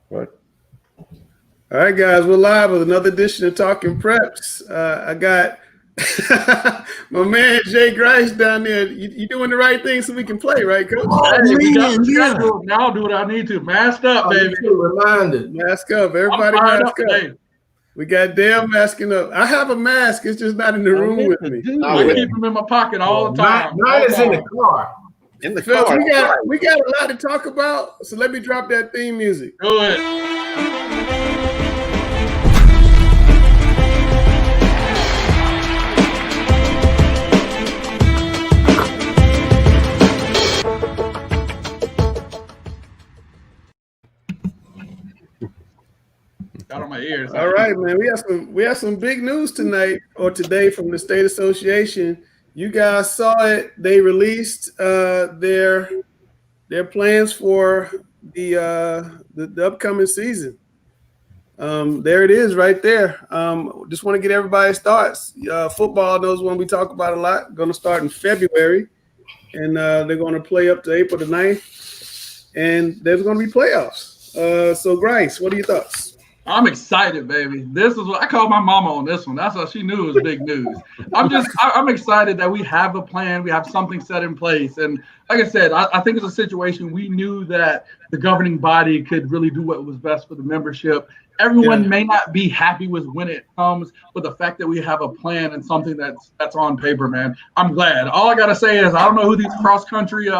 What? All right, guys, we're live with another edition of Talking Preps. I got my man Jay Grice down there. You doing the right thing so we can play, right, Coach? Oh, hey, we got the schedule. Now I'll do what I need to. Mask up, baby. Reminded. Mask up. Everybody mask up. We got Dale masking up. I have a mask. It's just not in the room with me. I keep them in my pocket all the time. Mine is in the car. In the car. We got a lot to talk about, so let me drop that theme music. Go ahead. Got on my ears. All right, man. We have some big news tonight or today from the State Association. You guys saw it. They released their plans for the upcoming season. There it is right there. Just want to get everybody's thoughts. Football, those one we talk about a lot, going to start in February, and they're going to play up to April the 9th, and there's going to be playoffs. So, Grice, what are your thoughts? I'm excited, baby. This is what I called my mama on this one. That's how she knew it was big news. I'm excited that we have a plan. We have something set in place. And like I said, I think it's a situation we knew that the governing body could really do what was best for the membership. Everyone may not be happy with when it comes, but the fact that we have a plan and something that's on paper, man, I'm glad. All I got to say is I don't know who these cross-country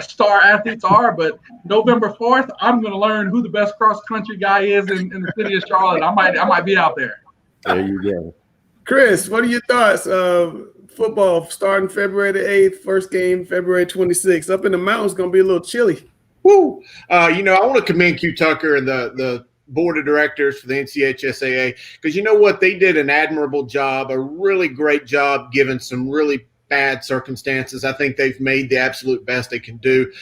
star athletes are, but November 4th, I'm going to learn who the best cross-country guy is in the city of Charlotte. I might be out there. There you go. Chris, what are your thoughts? Football starting February the 8th, first game February 26th. Up in the mountains, going to be a little chilly. Woo! I want to commend Q Tucker and the board of directors for the NCHSAA, because you know what? They did an admirable job, a really great job, given some really bad circumstances. I think they've made the absolute best they can do.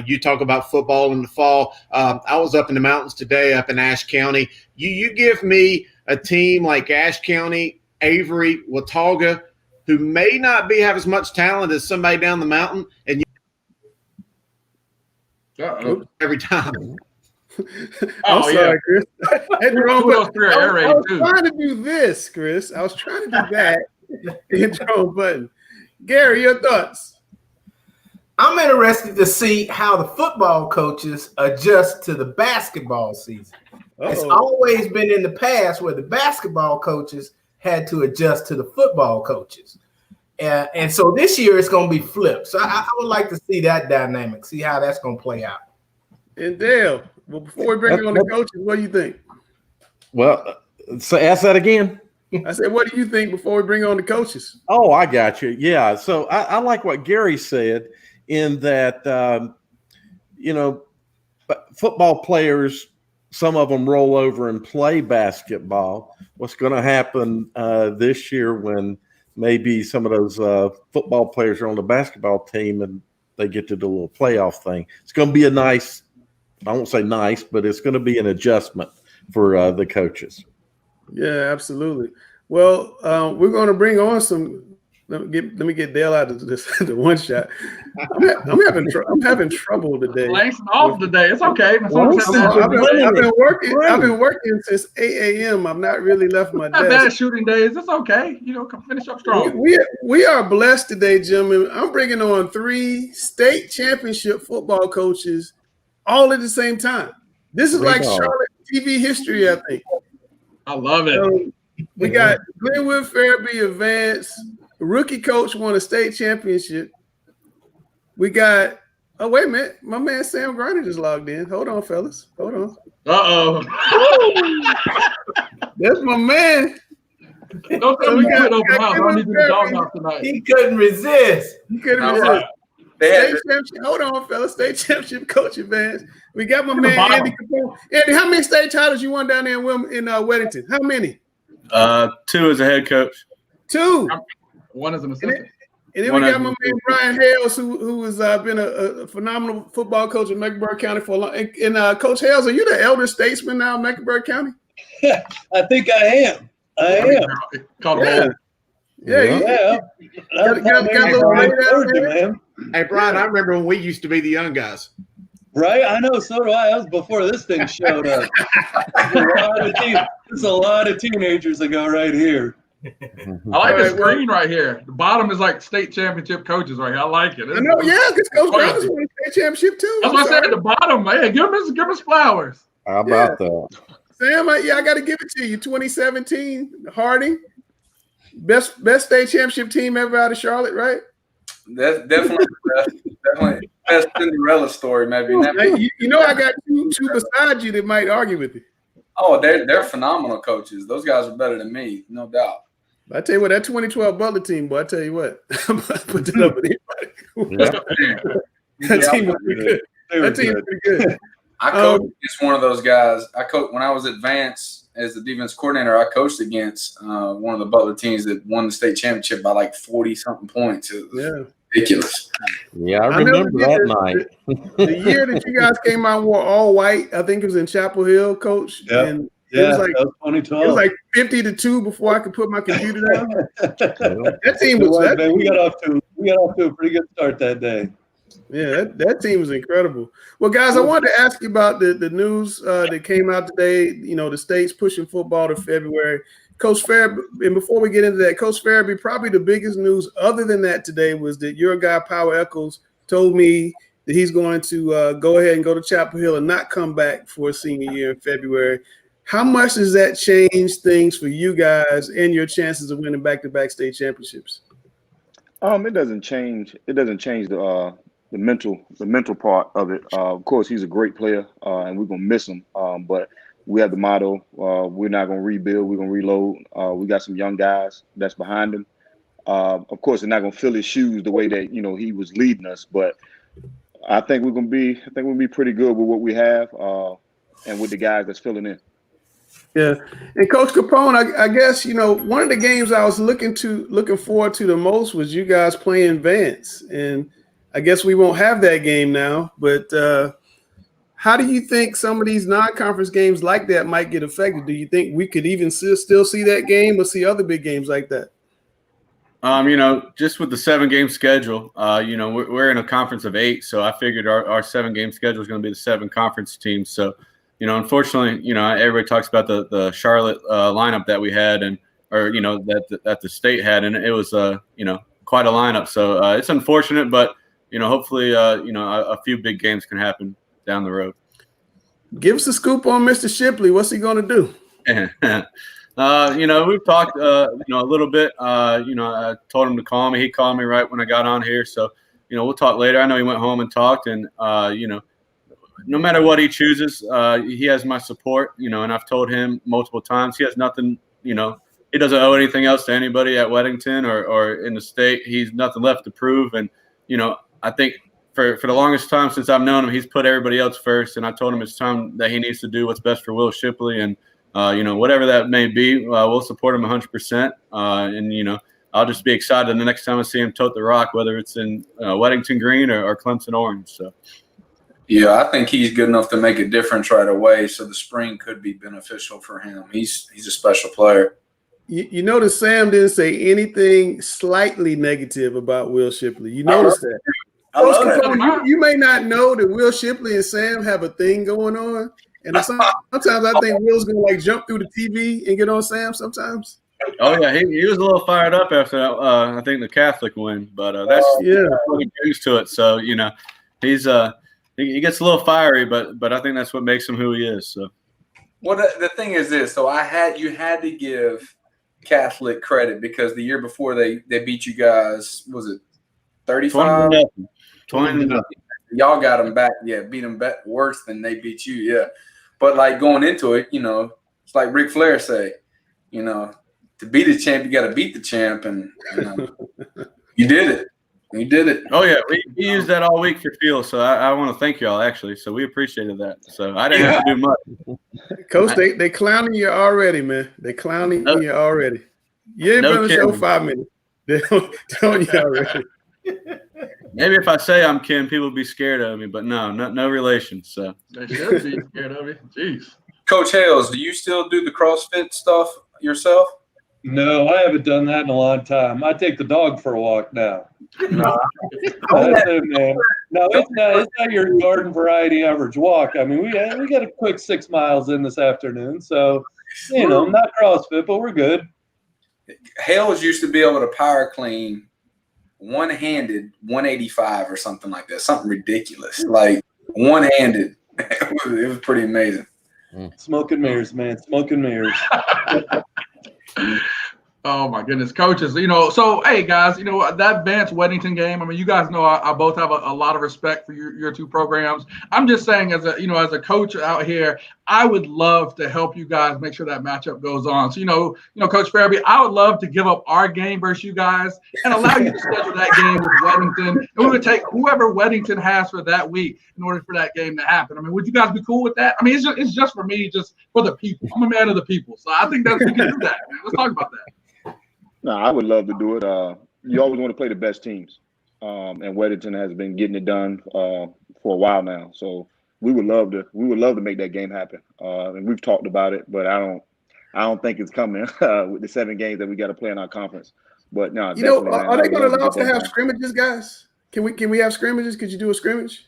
You talk about football in the fall. I was up in the mountains today, up in Ashe County. You give me a team like Ashe County, Avery, Watauga, who may not have as much talent as somebody down the mountain, and every time. I'm sorry, Chris. I was trying to do this, Chris. I was trying to do that. Intro button. Gary, your thoughts? I'm interested to see how the football coaches adjust to the basketball season. It's always been in the past where the basketball coaches had to adjust to the football coaches. And so this year it's going to be flipped. So I would like to see that dynamic, see how that's going to play out. And Dale, well, before we bring on the coaches, what do you think? Well, so ask that again. I said, what do you think before we bring on the coaches? Oh, I got you. Yeah. So I like what Gary said in that, football players, some of them roll over and play basketball. What's going to happen this year when maybe some of those football players are on the basketball team and they get to do a little playoff thing? It's going to be I won't say nice, but it's going to be an adjustment for the coaches. Yeah, absolutely. Well, we're going to bring on some. Let me get Dale out of this the one shot. I'm having trouble today. Langston off today. It's okay. I've been working since 8 a.m. I've not really left my desk. Bad shooting days. It's okay. Come finish up strong. We are blessed today, gentlemen. I'm bringing on 3 state championship football coaches all at the same time. This is like Charlotte TV history, I think. I love it. We got Glenwood Ferebee of Vance. Rookie coach won a state championship. We got wait a minute. My man Sam Griner just logged in. Hold on, fellas. Hold on. That's my man. Don't tell me you couldn't open house. I need to do the dog house tonight. He couldn't resist. State championship. Hold on, fellas. State championship coach at Vance. We got my man Andy Capone. Andy, how many state titles you won down there in Weddington? How many? 2 as a head coach. 2. 1 as an assistant. And then we got my man Brian Hales, who has been a phenomenal football coach in Mecklenburg County for a long. And Coach Hales, are you the elder statesman now in Mecklenburg County? I think I am. Yeah. Hey, Brian, I remember when we used to be the young guys. Right? I know, so do I. That was before this thing showed up. There's a lot of teenagers ago right here. I like the screen right here. The bottom is like state championship coaches right here. I like it. I know, yeah, because Coach Brown is winning state championship too. That's what I said at the bottom, man. Give us flowers. How about that? Sam, I got to give it to you. 2017, Harding, best state championship team ever out of Charlotte, right? That's definitely the best Cinderella story, maybe. Hey, you know, I got two beside you that might argue with you. Oh, they're phenomenal coaches. Those guys are better than me, no doubt. I tell you what, that 2012 Butler team, boy, I tell you what, put it up with anybody. That team was pretty good. That team was pretty good. I coached against one of those guys. I coached when I was at Vance as the defense coordinator. I coached against one of the Butler teams that won the state championship by like 40-something points. It was ridiculous. Yeah, I remember that night. The year that you guys came out and wore all white, I think it was in Chapel Hill, Coach. Yep. And Yeah, it was like that was 2012. It was like 50-2 before I could put my computer down. That team was. We got off to a pretty good start that day. Yeah, that team was incredible. Well, guys, I wanted to ask you about the news that came out today. You know, the state's pushing football to February. Coach Ferebee, and before we get into that, Coach Ferebee, probably the biggest news other than that today was that your guy, Power Echols, told me that he's going to go ahead and go to Chapel Hill and not come back for a senior year in February. How much does that change things for you guys and your chances of winning back-to-back state championships? It doesn't change. It doesn't change the mental part of it. Of course, he's a great player, and we're gonna miss him. But we have the motto: we're not gonna rebuild. We're gonna reload. We got some young guys that's behind him. Of course, they're not gonna fill his shoes the way that he was leading us. But I think we're gonna be pretty good with what we have, and with the guys that's filling in. Yeah, and Coach Capone, I guess one of the games I was looking forward to the most was you guys playing Vance, and I guess we won't have that game now. But how do you think some of these non-conference games like that might get affected? Do you think we could even still see that game or see other big games like that? Just with the 7-game schedule, we're in a conference of 8, so I figured our 7-game schedule is going to be the 7 conference teams. So. Unfortunately, everybody talks about the Charlotte lineup that we had that the state had, and it was quite a lineup. So it's unfortunate, but hopefully a few big games can happen down the road. Give us a scoop on Mr. Shipley. What's he going to do? We've talked a little bit. I told him to call me. He called me right when I got on here. So we'll talk later. I know he went home and talked, and no matter what he chooses, he has my support, and I've told him multiple times he has nothing, he doesn't owe anything else to anybody at Weddington or in the state. He's nothing left to prove. And, I think for the longest time since I've known him, he's put everybody else first. And I told him it's time that he needs to do what's best for Will Shipley. And, whatever that may be, we'll support him 100%. And, I'll just be excited the next time I see him tote the rock, whether it's in Weddington green or Clemson orange. So. Yeah, I think he's good enough to make a difference right away, so the spring could be beneficial for him. He's a special player. You notice Sam didn't say anything slightly negative about Will Shipley. You notice that? You may not know that Will Shipley and Sam have a thing going on, and sometimes I think Will's going to jump through the TV and get on Sam sometimes. Oh, yeah, he was a little fired up after I think the Catholic win, but that's what he brings to it. So, he's he gets a little fiery, but I think that's what makes him who he is. So, well, the thing is this. So you had to give Catholic credit because the year before they beat you guys, was it 35? 20-0. Y'all got them back. Yeah, beat them back worse than they beat you. Yeah, but going into it, it's like Ric Flair say, to beat a champ, you got to beat the champ, and you did it. You did it. Oh, yeah. We used that all week for Phil, so I want to thank y'all, actually. So we appreciated that. So I didn't have to do much. Coach, they clowning you already, man. They clowning you already. You ain't been on the show 5 minutes. They're telling you already. Maybe if I say I'm Kim, people will be scared of me, but no relation. So they should be scared of you. Jeez. Coach Hales, do you still do the CrossFit stuff yourself? No, I haven't done that in a long time. I take the dog for a walk now. No. That's it, man. No, it's not your garden variety average walk. I mean, we got a quick 6 miles in this afternoon, so not CrossFit, but we're good. Hales used to be able to power clean one-handed 185 or something like that, something ridiculous, like one-handed. It was pretty amazing. Smoke and mirrors, man. Smoke and mirrors. Oh my goodness, coaches! So hey guys, that Vance Weddington game. I mean, you guys know I both have a lot of respect for your two programs. I'm just saying, as a coach out here, I would love to help you guys make sure that matchup goes on. So Coach Ferebee, I would love to give up our game versus you guys and allow you to schedule that game with Weddington, and we would take whoever Weddington has for that week in order for that game to happen. I mean, would you guys be cool with that? I mean, it's just for me, just for the people. I'm a man of the people, so I think that we can do that. Man. Let's talk about that. No, I would love to do it. You always want to play the best teams, and Weddington has been getting it done for a while now. So we would love to make that game happen. And we've talked about it, but I don't think it's coming with the 7 games that we got to play in our conference. But no, are they going to allow us to have scrimmages, guys? Can we have scrimmages? Could you do a scrimmage?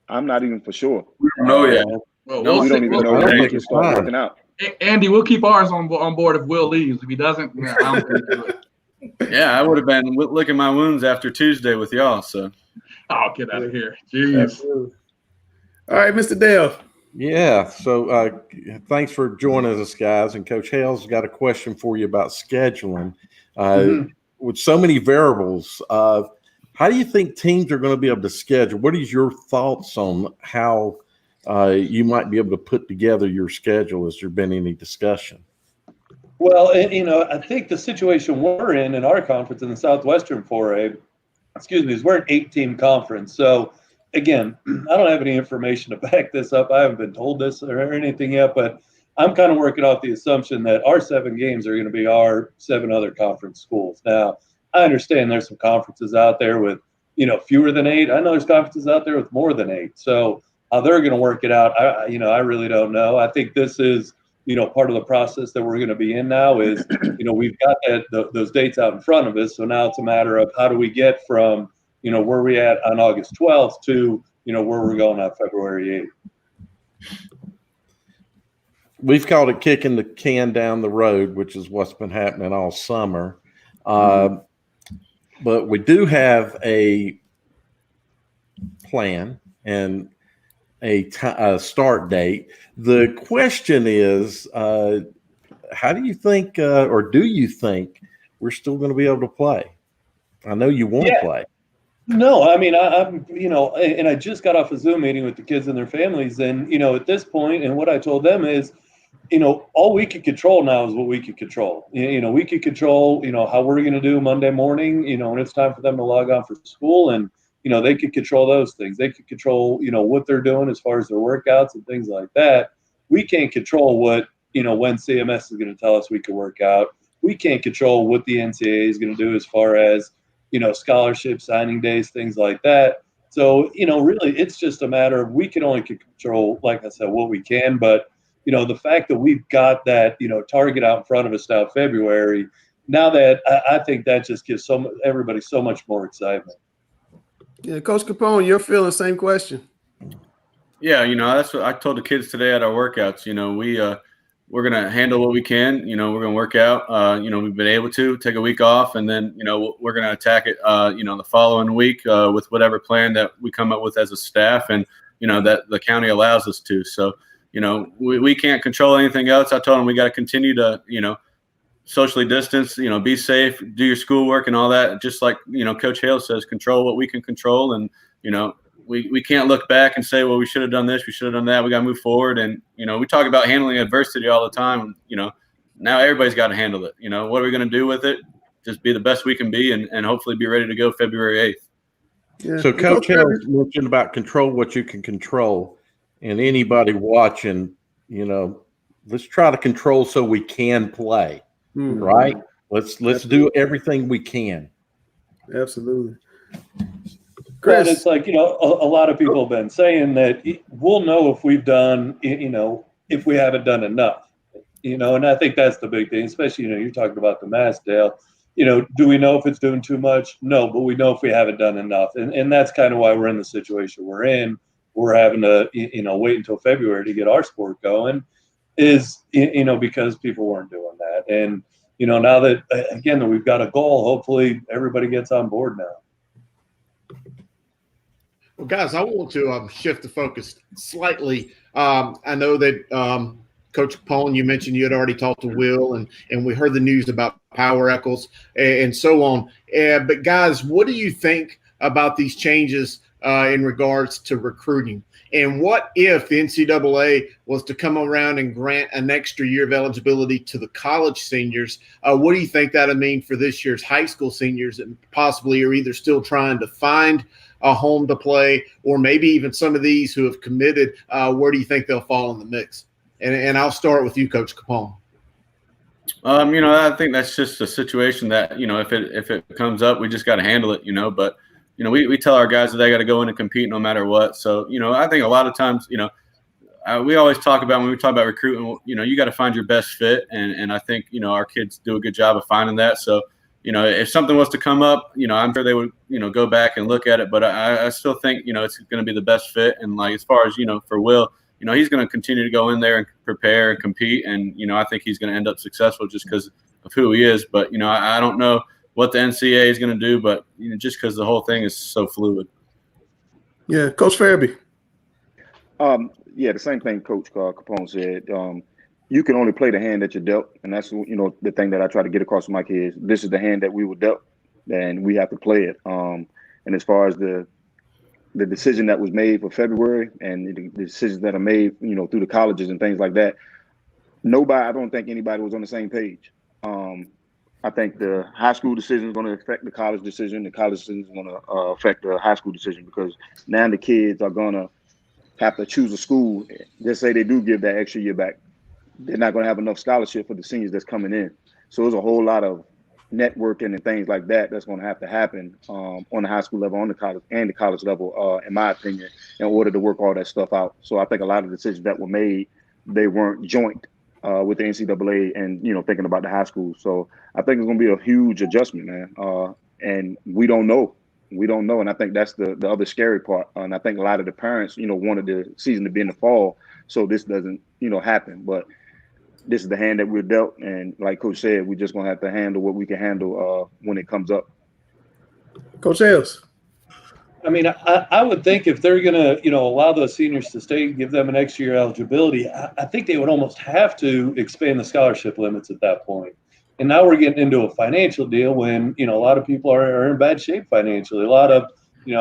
I'm not even for sure. We don't know yet. We don't even know when we can start working out. Andy, we'll keep ours on board if Will leaves. If he doesn't, I don't think he'll do it. Yeah, I would have been licking my wounds after Tuesday with y'all. So, get out of here. Jeez. All right, Mr. Dale. Yeah. So thanks for joining us, guys. And Coach Hales got a question for you about scheduling. With so many variables, how do you think teams are going to be able to schedule? What is your thoughts on how you might be able to put together your schedule? Has there been any discussion? Well, I think the situation we're in our conference in the Southwestern 4A, is we're an 8-team conference. So, again, I don't have any information to back this up. I haven't been told this or anything yet, but I'm kind of working off the assumption that our 7 games are going to be our 7 other conference schools. Now, I understand there's some conferences out there with, fewer than 8. I know there's conferences out there with more than 8. So, how they're going to work it out, I really don't know. I think this is, part of the process that we're going to be in now is, we've got those dates out in front of us. So now it's a matter of how do we get from, where we at on August 12th to, where we're going on February 8th. We've called it kicking the can down the road, which is what's been happening all summer. But we do have a plan and a start date. The question is, how do you think, or do you think we're still going to be able to play? I know you want to play. No, I mean, I'm, and I just got off a Zoom meeting with the kids and their families. And, at this point, and what I told them is, all we can control now is what we can control. We can control, how we're going to do Monday morning, when it's time for them to log on for school. And, they could control those things. They could control, what they're doing as far as their workouts and things like that. We can't control what, when CMS is going to tell us we can work out. We can't control what the NCAA is going to do as far as, scholarship signing days, things like that. So, really, it's just a matter of we can only control, like I said, what we can. But, the fact that we've got that, target out in front of us now, February, now that I think that just gives everybody so much more excitement. Yeah, Coach Capone, you're feeling the same question. Yeah, that's what I told the kids today at our workouts. We're going to handle what we can. We're going to work out. We've been able to take a week off, and then, we're going to attack it, the following week with whatever plan that we come up with as a staff and, that the county allows us to. So, we can't control anything else. I told them we got to continue to, socially distance, be safe, do your schoolwork and all that. Just like, Coach Hales says, control what we can control. And, we can't look back and say, well, we should have done this, we should have done that. We got to move forward. And, we talk about handling adversity all the time. Now everybody's got to handle it. What are we going to do with it? Just be the best we can be and hopefully be ready to go February 8th. Yeah. So Coach Hales mentioned about control what you can control. And anybody watching, let's try to control so we can play. Right? Let's do everything we can. Absolutely. Chris, it's like, a lot of people have been saying that we'll know if we've done, if we haven't done enough. And I think that's the big thing, especially, you're talking about the mask, Dale. Do we know if it's doing too much? No, but we know if we haven't done enough. And that's kind of why we're in the situation we're in. We're having to, wait until February to get our sport going is, because people weren't doing that. And, now that, again, that we've got a goal, hopefully everybody gets on board now. Well, guys, I want to shift the focus slightly. I know that Coach Capone, you mentioned you had already talked to Will, and we heard the news about Power Eccles and so on. But, guys, what do you think about these changes in regards to recruiting? And what if the NCAA was to come around and grant an extra year of eligibility to the college seniors? What do you think that would mean for this year's high school seniors that possibly are either still trying to find a home to play, or maybe even some of these who have committed? Where do you think they'll fall in the mix? And I'll start with you, Coach Capone. I think that's just a situation that, if it comes up, we just got to handle it, But, we tell our guys that they got to go in and compete no matter what. So, I think a lot of times, we always talk about when we talk about recruiting, you got to find your best fit. And I think, our kids do a good job of finding that. So, if something was to come up, I'm sure they would, go back and look at it. But I still think, it's going to be the best fit. And like, as far as, for Will, he's going to continue to go in there and prepare and compete. And, I think he's going to end up successful just because of who he is. But, I don't know what the NCAA is going to do, but, just because the whole thing is so fluid. Yeah. Coach Ferebee. Yeah, the same thing Coach Capone said. You can only play the hand that you're dealt. And that's, the thing that I try to get across to my kids. This is the hand that we were dealt, and we have to play it. And as far as the decision that was made for February and the decisions that are made, through the colleges and things like that, I don't think anybody was on the same page. I think the high school decision is going to affect the college decision. The college decision is going to affect the high school decision, because now the kids are going to have to choose a school. Let's say they do give that extra year back. They're not going to have enough scholarship for the seniors that's coming in. So there's a whole lot of networking and things like that that's going to have to happen on the high school level, on the college and the college level, in my opinion, in order to work all that stuff out. So I think a lot of the decisions that were made, they weren't joint with the NCAA and, thinking about the high school. So I think it's going to be a huge adjustment, man. And we don't know. We don't know. And I think that's the other scary part. And I think a lot of the parents, wanted the season to be in the fall, so this doesn't, happen. But this is the hand that we're dealt. And like Coach said, we're just going to have to handle what we can handle when it comes up. Coach Hales. I mean, I would think if they're going to, allow those seniors to stay, give them an extra year eligibility, I think they would almost have to expand the scholarship limits at that point. And now we're getting into a financial deal when, a lot of people are in bad shape financially. A lot of,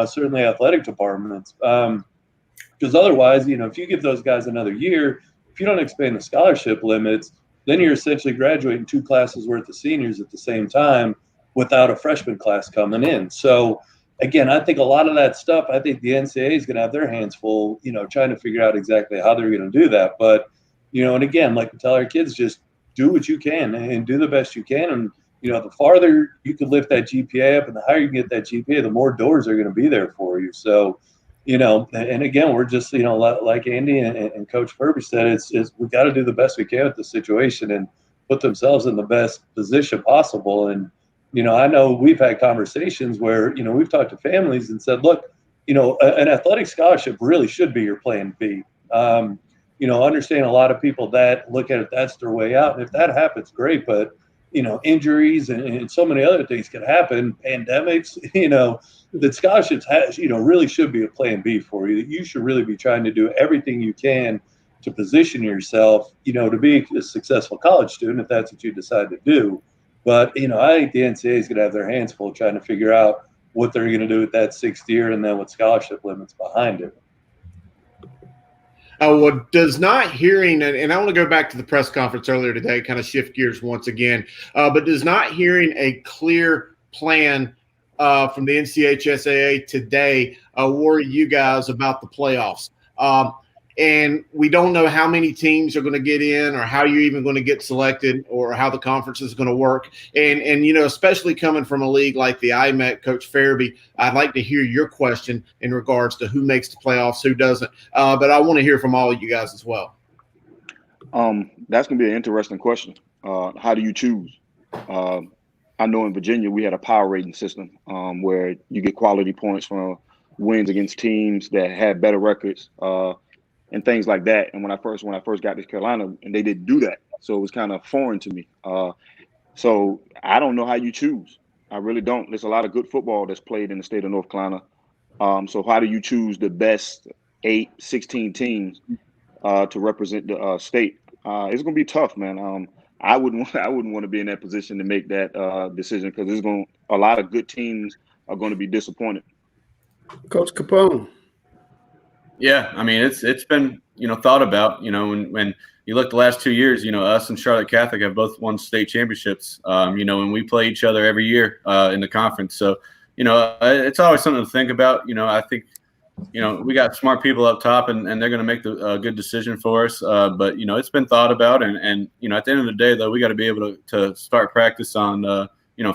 certainly athletic departments. Because otherwise, if you give those guys another year, if you don't expand the scholarship limits, then you're essentially graduating 2 classes worth of seniors at the same time without a freshman class coming in. So, again, I think a lot of that stuff, I think the NCAA is going to have their hands full, trying to figure out exactly how they're going to do that. But, and again, like we tell our kids, just do what you can and do the best you can. And, the farther you can lift that GPA up and the higher you get that GPA, the more doors are going to be there for you. So, and again, we're just, like Andy and Coach Ferebee said, it's we got to do the best we can with the situation and put themselves in the best position possible. And, I know we've had conversations where, we've talked to families and said, look, an athletic scholarship really should be your plan B. Understand a lot of people that look at it, that's their way out. And if that happens, great. But, injuries and so many other things can happen, pandemics, that scholarships really should be a plan B for you. That you should really be trying to do everything you can to position yourself, to be a successful college student if that's what you decide to do. But, I think the NCAA is going to have their hands full trying to figure out what they're going to do with that 6th year and then with scholarship limits behind it. Does not hearing, and I want to go back to the press conference earlier today, kind of shift gears once again, but does not hearing a clear plan from the NCHSAA today worry you guys about the playoffs? And we don't know how many teams are going to get in or how you're even going to get selected or how the conference is going to work. And especially coming from a league like the IMEC, Coach Ferebee, I'd like to hear your question in regards to who makes the playoffs, who doesn't. But I want to hear from all of you guys as well. That's going to be an interesting question. How do you choose? I know in Virginia we had a power rating system where you get quality points from wins against teams that had better records and things like that. And when I first got to Carolina, and they didn't do that, so it was kind of foreign to me. So I don't know how you choose. I really don't. There's a lot of good football that's played in the state of North Carolina. So how do you choose the best 16 teams to represent the state? It's gonna be tough, man. I wouldn't want to be in that position to make that decision because a lot of good teams are going to be disappointed. Coach Capone. Yeah, I mean it's been thought about. When you look the last 2 years, us and Charlotte Catholic have both won state championships. And we play each other every year in the conference. So it's always something to think about. I think we got smart people up top, and they're going to make the good decision for us. But it's been thought about, and at the end of the day, though, we got to be able to start practice on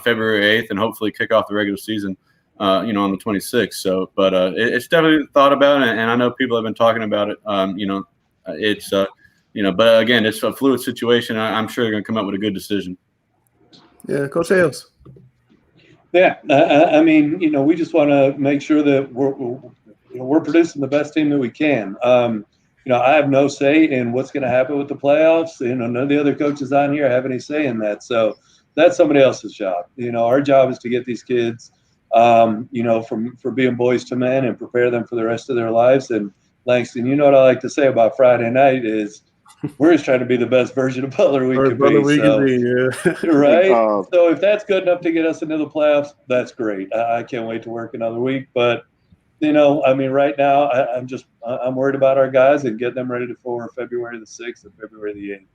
February 8th, and hopefully kick off the regular season on the 26th. So, but it's definitely thought about, and I know people have been talking about it. It's but again, it's a fluid situation. I'm sure they're going to come up with a good decision. Yeah, Coach Hales. Yeah, I mean, we just want to make sure that we're producing the best team that we can. I have no say in what's going to happen with the playoffs. None of the other coaches on here have any say in that. So that's somebody else's job. Our job is to get these kids, for being boys to men and prepare them for the rest of their lives. And Langston, what I like to say about Friday night is we're just trying to be the best version of Butler we can be. Right? So if that's good enough to get us into the playoffs, that's great. I can't wait to work another week. But right now I'm worried about our guys and get them ready for February the 6th and February the 8th.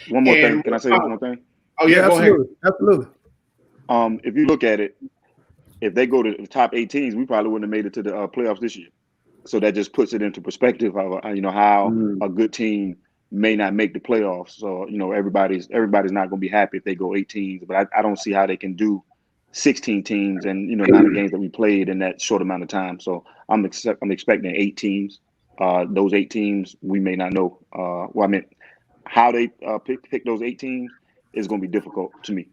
One more thing. Can I say one more thing? Oh, yeah, go ahead. Absolutely. If you look at it, if they go to the top 8 teams, we probably wouldn't have made it to the playoffs this year. So that just puts it into perspective of how a good team may not make the playoffs. So everybody's not going to be happy if they go 8 teams, but I don't see how they can do 16 teams and amount of games that we played in that short amount of time. So I'm expecting 8 teams. Those 8 teams we may not know. How they pick those 8 teams is going to be difficult to me.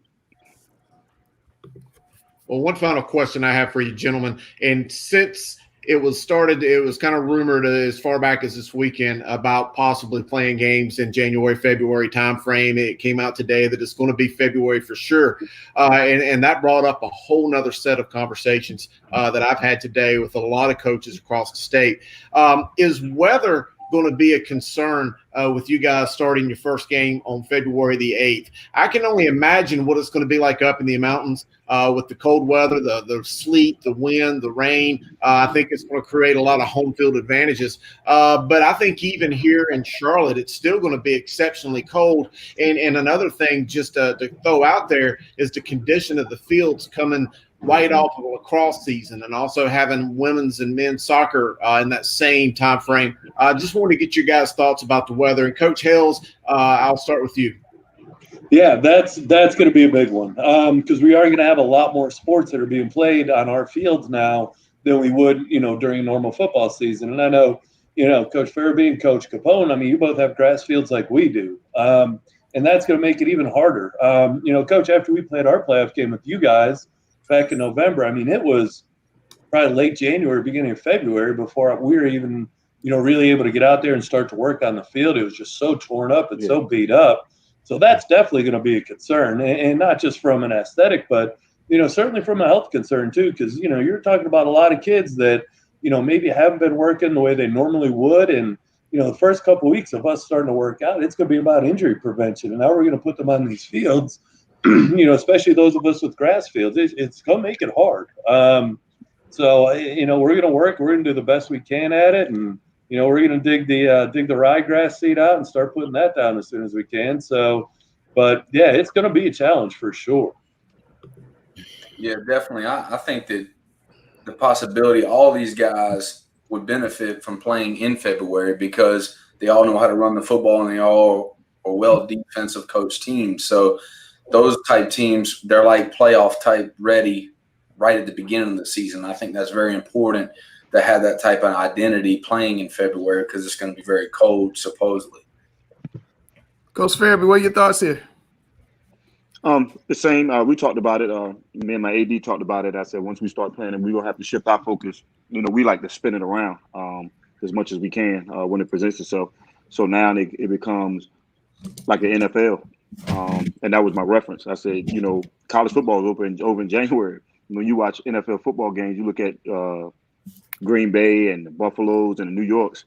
Well, one final question I have for you, gentlemen, and since it was kind of rumored as far back as this weekend about possibly playing games in January, February timeframe. It came out today that it's going to be February for sure. And that brought up a whole nother set of conversations that I've had today with a lot of coaches across the state. Is weather going to be a concern with you guys starting your first game on February the 8th? I can only imagine what it's going to be like up in the mountains with the cold weather, the sleet, the wind, the rain. I think it's going to create a lot of home field advantages. But I think even here in Charlotte, it's still going to be exceptionally cold. And another thing just to throw out there is the condition of the fields coming right off of a lacrosse season, and also having women's and men's soccer in that same time frame. I just want to get your guys' thoughts about the weather. And Coach Hales, I'll start with you. Yeah, that's going to be a big one because we are going to have a lot more sports that are being played on our fields now than we would, during a normal football season. And I know, Coach Ferebee and Coach Capone, you both have grass fields like we do. And that's going to make it even harder. Coach, after we played our playoff game with you guys back in November, it was probably late January, beginning of February before we were even, really able to get out there and start to work on the field. It was just so torn up and so beat up. So that's definitely going to be a concern, and not just from an aesthetic, but, certainly from a health concern too, because, you're talking about a lot of kids that, maybe haven't been working the way they normally would. And, the first couple of weeks of us starting to work out, it's going to be about injury prevention. And now we're going to put them on these fields, especially those of us with grass fields. It's going to make it hard. So, we're going to work. We're going to do the best we can at it. And, we're going to dig the ryegrass seed out and start putting that down as soon as we can. So, but yeah, it's going to be a challenge for sure. Yeah, definitely. I think that the possibility all these guys would benefit from playing in February because they all know how to run the football and they all are well defensive coach teams. So those type teams, they're like playoff type ready right at the beginning of the season. I think that's very important to have that type of identity playing in February because it's going to be very cold, supposedly. Coach Ferebee, what are your thoughts here? The same. We talked about it. Me and my AD talked about it. I said once we start planning, we gonna have to shift our focus. We like to spin it around as much as we can when it presents itself. So now it becomes like the NFL, and that was my reference. I said, college football is over in January. When you watch NFL football games, you look at Green Bay and the Buffaloes and the New Yorks.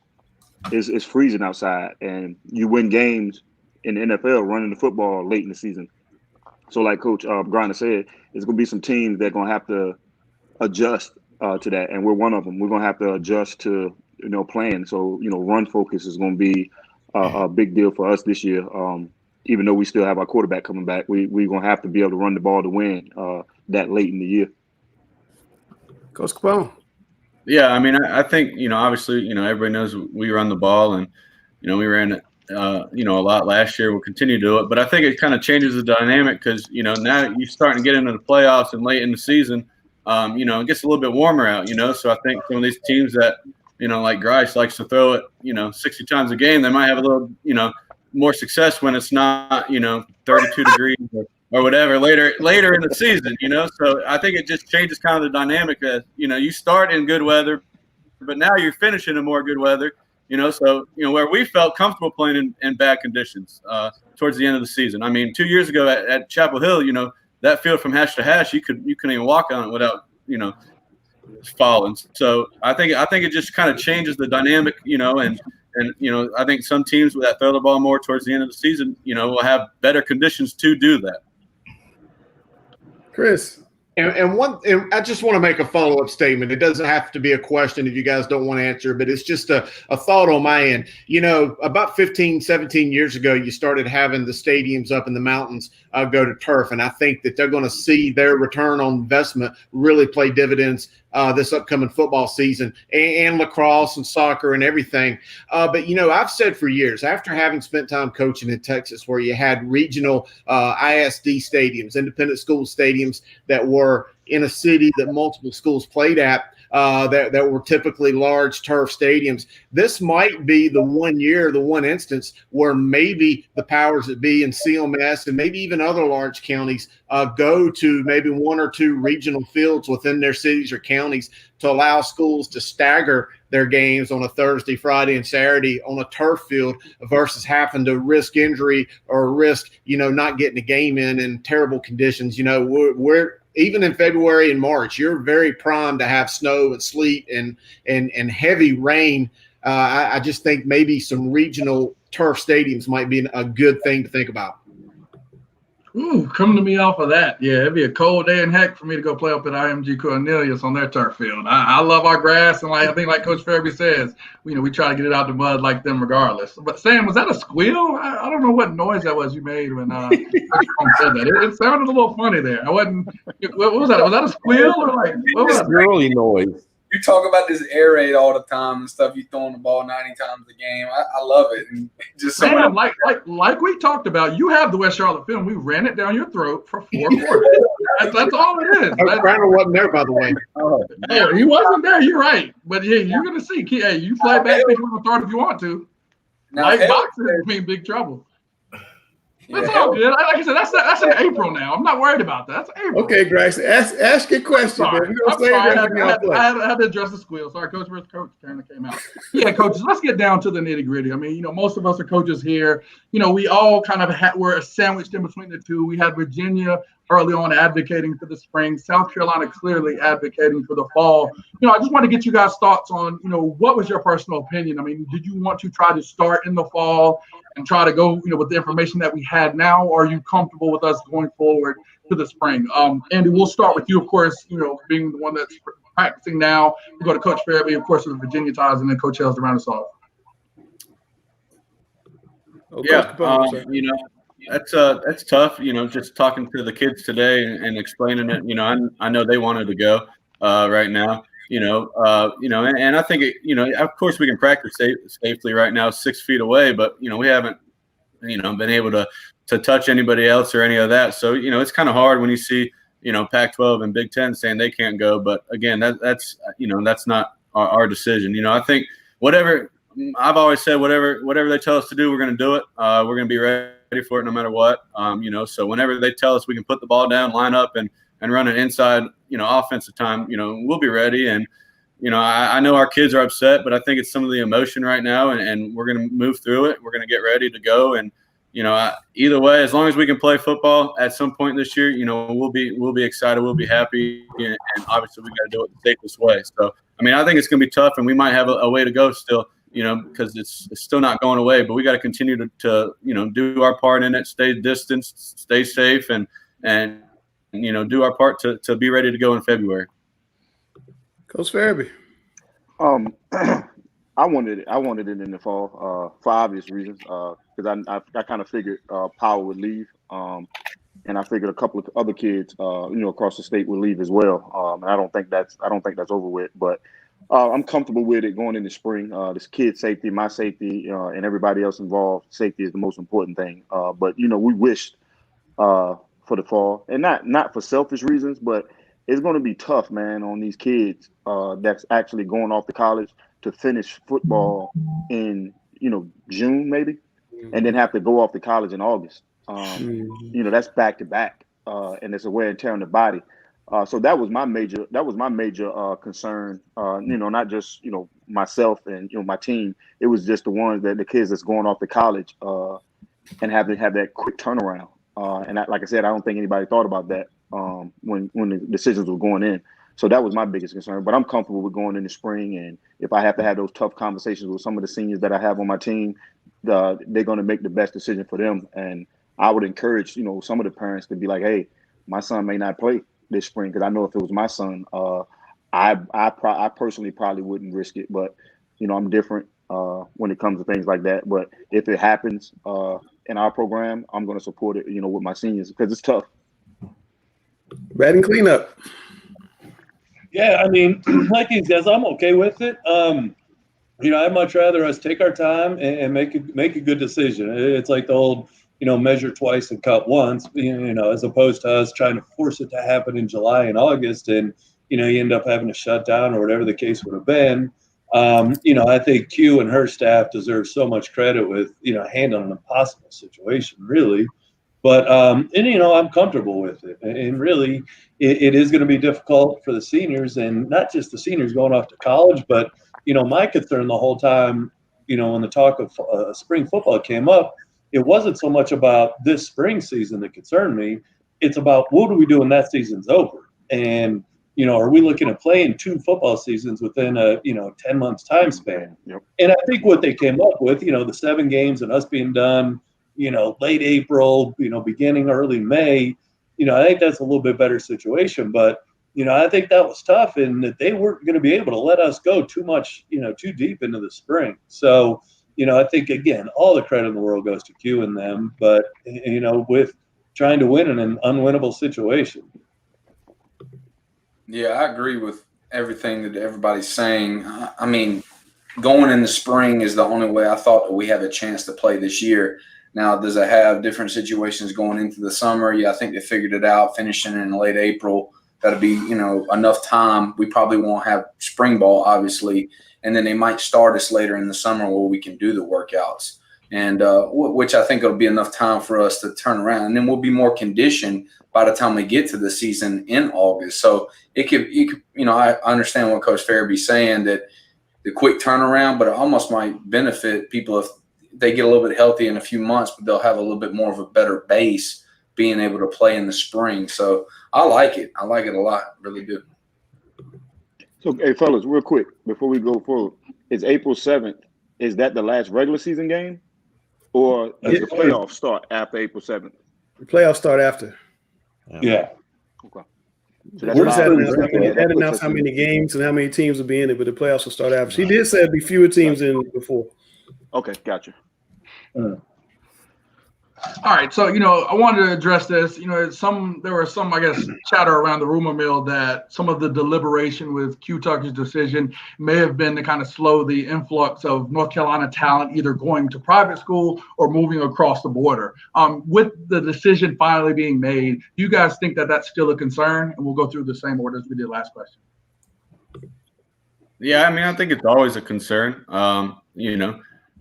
It's freezing outside, and you win games in the NFL running the football late in the season. So like Coach Griner said, there's going to be some teams that are going to have to adjust to that, and we're one of them. We're going to have to adjust to, playing. So, run focus is going to be a big deal for us this year. Even though we still have our quarterback coming back, we're going to have to be able to run the ball to win that late in the year. Coach Capone. Yeah, I mean, I think, obviously, everybody knows we run the ball, and, we ran it, a lot last year. We'll continue to do it. But I think it kind of changes the dynamic because, now you're starting to get into the playoffs and late in the season, it gets a little bit warmer out, So I think some of these teams that, like Grice likes to throw it, 60 times a game, they might have a little, more success when it's not, 32 degrees or whatever later in the season, So I think it just changes kind of the dynamic that, you start in good weather, but now you're finishing in more good weather, So, where we felt comfortable playing in bad conditions towards the end of the season. I mean, 2 years ago at Chapel Hill, that field from hash to hash, you couldn't even walk on it without, falling. So I think it just kind of changes the dynamic, and I think some teams that throw the ball more towards the end of the season, will have better conditions to do that. Chris. And I just want to make a follow-up statement. It doesn't have to be a question if you guys don't want to answer, but it's just a thought on my end. About 15, 17 years ago, you started having the stadiums up in the mountains go to turf, and I think that they're going to see their return on investment really play dividends this upcoming football season, and lacrosse and soccer and everything. But, I've said for years, after having spent time coaching in Texas where you had regional ISD stadiums, independent school stadiums that were in a city that multiple schools played at, that were typically large turf stadiums. This might be the one instance where maybe the powers that be in CMS and maybe even other large counties go to maybe one or two regional fields within their cities or counties to allow schools to stagger their games on a Thursday, Friday, and Saturday on a turf field versus having to risk injury or risk, not getting a game in terrible conditions. We're even in February and March, you're very primed to have snow and sleet and heavy rain. I just think maybe some regional turf stadiums might be a good thing to think about. Ooh, come to me off of that. Yeah, it'd be a cold day in heck for me to go play up at IMG Cornelius on their turf field. I love our grass, and I think like Coach Ferebee says, we try to get it out the mud like them regardless. But Sam, was that a squeal? I don't know what noise that was you made when said that. It sounded a little funny there. I wasn't. What was that? Was that a squeal or like what was that? Really noise. You talk about this air raid all the time and stuff. You throwing the ball 90 times a game. I love it. And just man, like we talked about, you have the West Charlotte film. We ran it down your throat for 4 quarters. That's all it is. Brandon wasn't there, by the way. Yeah, he wasn't there. You're right. But yeah, you're gonna see. Hey, you fly back to the throw if you want to. Light boxing is in big trouble. That's all good. Like I said, that's in April now. I'm not worried about that. That's April. Okay, Grace, ask your question. I had to address the squeal. Sorry, Coach. Where's Coach? Turner came out. Yeah, coaches. Let's get down to the nitty gritty. I mean, most of us are coaches here. We all kind of were sandwiched in between the two. We had Virginia early on advocating for the spring, South Carolina clearly advocating for the fall. I just want to get you guys' thoughts on, what was your personal opinion? I mean, did you want to try to start in the fall and try to go, with the information that we had now? Or are you comfortable with us going forward to the spring? Andy, we'll start with you, of course, being the one that's practicing now. We'll go to Coach Ferebee, of course, with the Virginia ties, and then Coach Hales to round us off. Yeah, that's tough. Just talking to the kids today and explaining it. I know they wanted to go right now. And I think of course we can practice safely right now, 6 feet away, but we haven't been able to touch anybody else or any of that. So it's kind of hard when you see Pac-12 and Big Ten saying they can't go. But again, that's not our decision. I think whatever. I've always said whatever they tell us to do, we're going to do it. We're going to be ready for it no matter what. So whenever they tell us we can put the ball down, line up, and run an inside, offensive time, we'll be ready. And, I know our kids are upset, but I think it's some of the emotion right now, and we're going to move through it. We're going to get ready to go. And, either way, as long as we can play football at some point this year, we'll be excited. We'll be happy. And obviously we got to do it the safest way. So, I think it's going to be tough, and we might have a way to go still, because it's still not going away, but we got to continue to do our part in it, stay distanced, stay safe, and do our part to be ready to go in February. Coach Ferebee. I wanted it in the fall for obvious reasons, because I kind of figured Powell would leave, and I figured a couple of other kids across the state would leave as well. And I don't think that's over with, but I'm comfortable with it going into spring. This kid's safety, my safety, and everybody else involved. Safety is the most important thing. But we wished for the fall, and not for selfish reasons, but it's going to be tough, man, on these kids that's actually going off to college to finish football in June maybe, and then have to go off to college in August. That's back to back, and it's a wear and tear on the body. So that was my major concern. Not just myself and my team. It was just the kids that's going off to college and having to have that quick turnaround. Like I said, I don't think anybody thought about that when the decisions were going in. So that was my biggest concern. But I'm comfortable with going in the spring, and if I have to have those tough conversations with some of the seniors that I have on my team, they're going to make the best decision for them. And I would encourage some of the parents to be like, hey, my son may not play this spring, because I know if it was my son, I personally probably wouldn't risk it. But I'm different when it comes to things like that. But if it happens in our program, I'm going to support it, with my seniors, because it's tough. Batting cleanup. Yeah, like he says, I'm okay with it. I'd much rather us take our time and make a good decision. It's like the old, measure twice and cut once, as opposed to us trying to force it to happen in July and August, and you end up having to shut down or whatever the case would have been. I think Q and her staff deserve so much credit with handling an impossible situation, really. But I'm comfortable with it, and really, it is going to be difficult for the seniors, and not just the seniors going off to college, but my concern the whole time, when the talk of spring football came up, it wasn't so much about this spring season that concerned me. It's about what do we do when that season's over, and are we looking at playing 2 football seasons within a 10 months time span? Yep. And I think what they came up with, the 7 games and us being done, late April, beginning early May, I think that's a little bit better situation. But, I think that was tough, and that they weren't going to be able to let us go too much, too deep into the spring. So, I think, again, all the credit in the world goes to Q and them, but, with trying to win in an unwinnable situation. Yeah, I agree with everything that everybody's saying. Going in the spring is the only way I thought that we have a chance to play this year. Now, does it have different situations going into the summer? Yeah, I think they figured it out, finishing in late April. That'll be, enough time. We probably won't have spring ball, obviously, and then they might start us later in the summer where we can do the workouts, and which I think it'll be enough time for us to turn around, and then we'll be more conditioned by the time we get to the season in August. So it could I understand what Coach Ferebee's saying, that the quick turnaround, but it almost might benefit people if they get a little bit healthy in a few months, but they'll have a little bit more of a better base being able to play in the spring. So I like it. I like it a lot. Really do. So, hey, fellas, real quick, before we go forward, is April 7th, is that the last regular season game? Or does the playoffs start after April 7th? The playoffs start after. Yeah. Okay. So that announced how many games and how many teams will be in it, but the playoffs will start after. She did say it'd be fewer teams than before. Okay, gotcha. All right, so I wanted to address this. There was some, I guess, chatter around the rumor mill that some of the deliberation with Q Tucker's decision may have been to kind of slow the influx of North Carolina talent either going to private school or moving across the border. With the decision finally being made, do you guys think that that's still a concern? And we'll go through the same order as we did last question. Yeah, I think it's always a concern.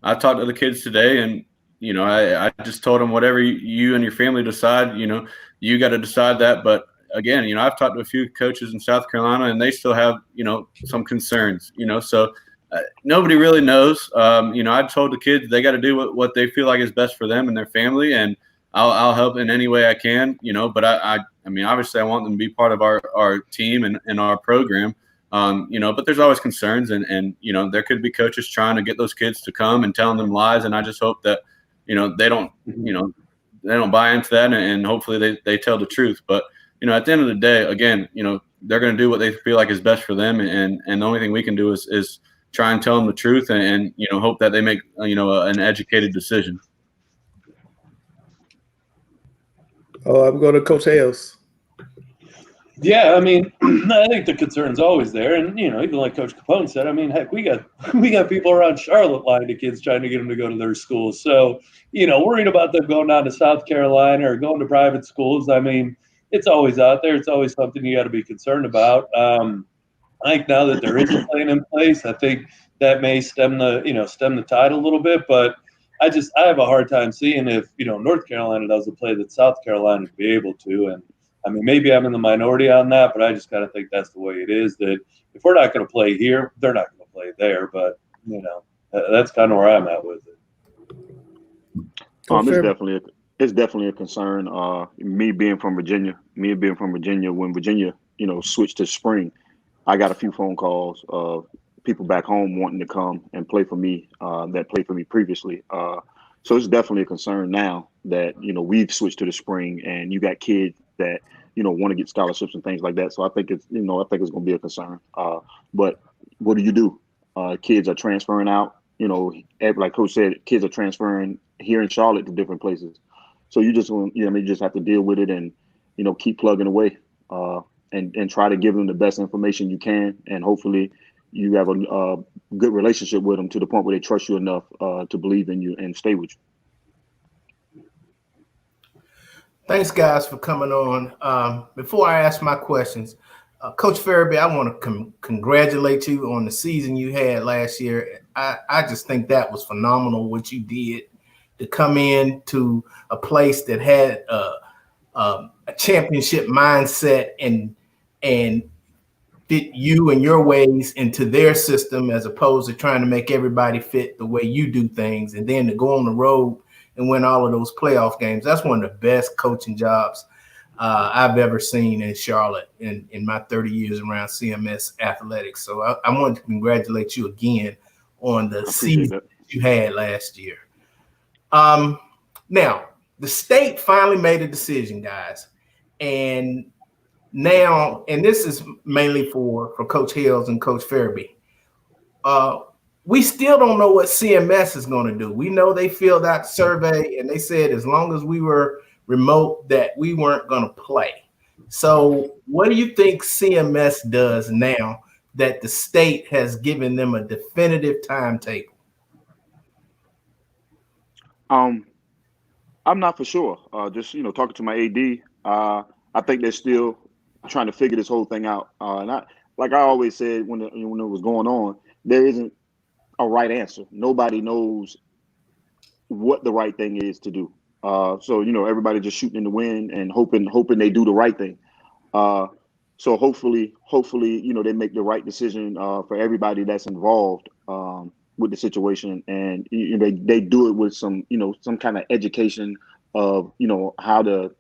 I talked to the kids today, and I just told him whatever you and your family decide, you got to decide that. But again, I've talked to a few coaches in South Carolina, and they still have, some concerns, so nobody really knows. I told the kids they got to do what they feel like is best for them and their family, and I'll help in any way I can, but I mean, obviously I want them to be part of our team and our program, but there's always concerns, and there could be coaches trying to get those kids to come and telling them lies. And I just hope that, they don't buy into that, and hopefully they tell the truth. But, at the end of the day, again, they're going to do what they feel like is best for them. And the only thing we can do is try and tell them the truth and hope that they make, an educated decision. Oh, I'm going to Coach Hales. Yeah, I mean, I think the concern's always there, and even like Coach Capone said, I mean, heck, we got people around Charlotte lying to kids trying to get them to go to their schools. So, worried about them going down to South Carolina or going to private schools. I mean, it's always out there. It's always something you got to be concerned about. I think now that there is a plan in place, I think that may stem the tide a little bit, but I have a hard time seeing if North Carolina doesn't play that South Carolina would be able to. And I mean, maybe I'm in the minority on that, but I just kind of think that's the way it is, that if we're not going to play here, they're not going to play there. But, that's kind of where I'm at with it. It's definitely a concern. Me being from Virginia, when Virginia, switched to spring, I got a few phone calls of people back home wanting to come and play for me that played for me previously. So it's definitely a concern now that, we've switched to the spring, and you got kids that, want to get scholarships and things like that. So I think it's going to be a concern. But what do you do? Kids are transferring out, like Coach said, kids are transferring here in Charlotte to different places. So you just have to deal with it and, keep plugging away and try to give them the best information you can. And hopefully you have a good relationship with them to the point where they trust you enough to believe in you and stay with you. Thanks, guys, for coming on. Before I ask my questions, Coach Ferebee, I want to congratulate you on the season you had last year. I just think that was phenomenal what you did to come in to a place that had a championship mindset and fit you and your ways into their system, as opposed to trying to make everybody fit the way you do things, and then to go on the road and win all of those playoff games. That's one of the best coaching jobs I've ever seen in Charlotte in my 30 years around CMS athletics. So I wanted to congratulate you again on the season you had last year. Now, the state finally made a decision, guys. And now, and this is mainly for Coach Hales and Coach Ferebee. We still don't know what CMS is going to do. We know they filled out the survey and they said as long as we were remote that we weren't going to play. So what do you think CMS does now that the state has given them a definitive timetable? I'm not for sure. Just, talking to my AD, I think they're still trying to figure this whole thing out. And like I always said when it was going on, there isn't a right answer. Nobody knows what the right thing is to do. So everybody just shooting in the wind and hoping they do the right thing. So hopefully they make the right decision for everybody that's involved with the situation, and they do it with some kind of education of how the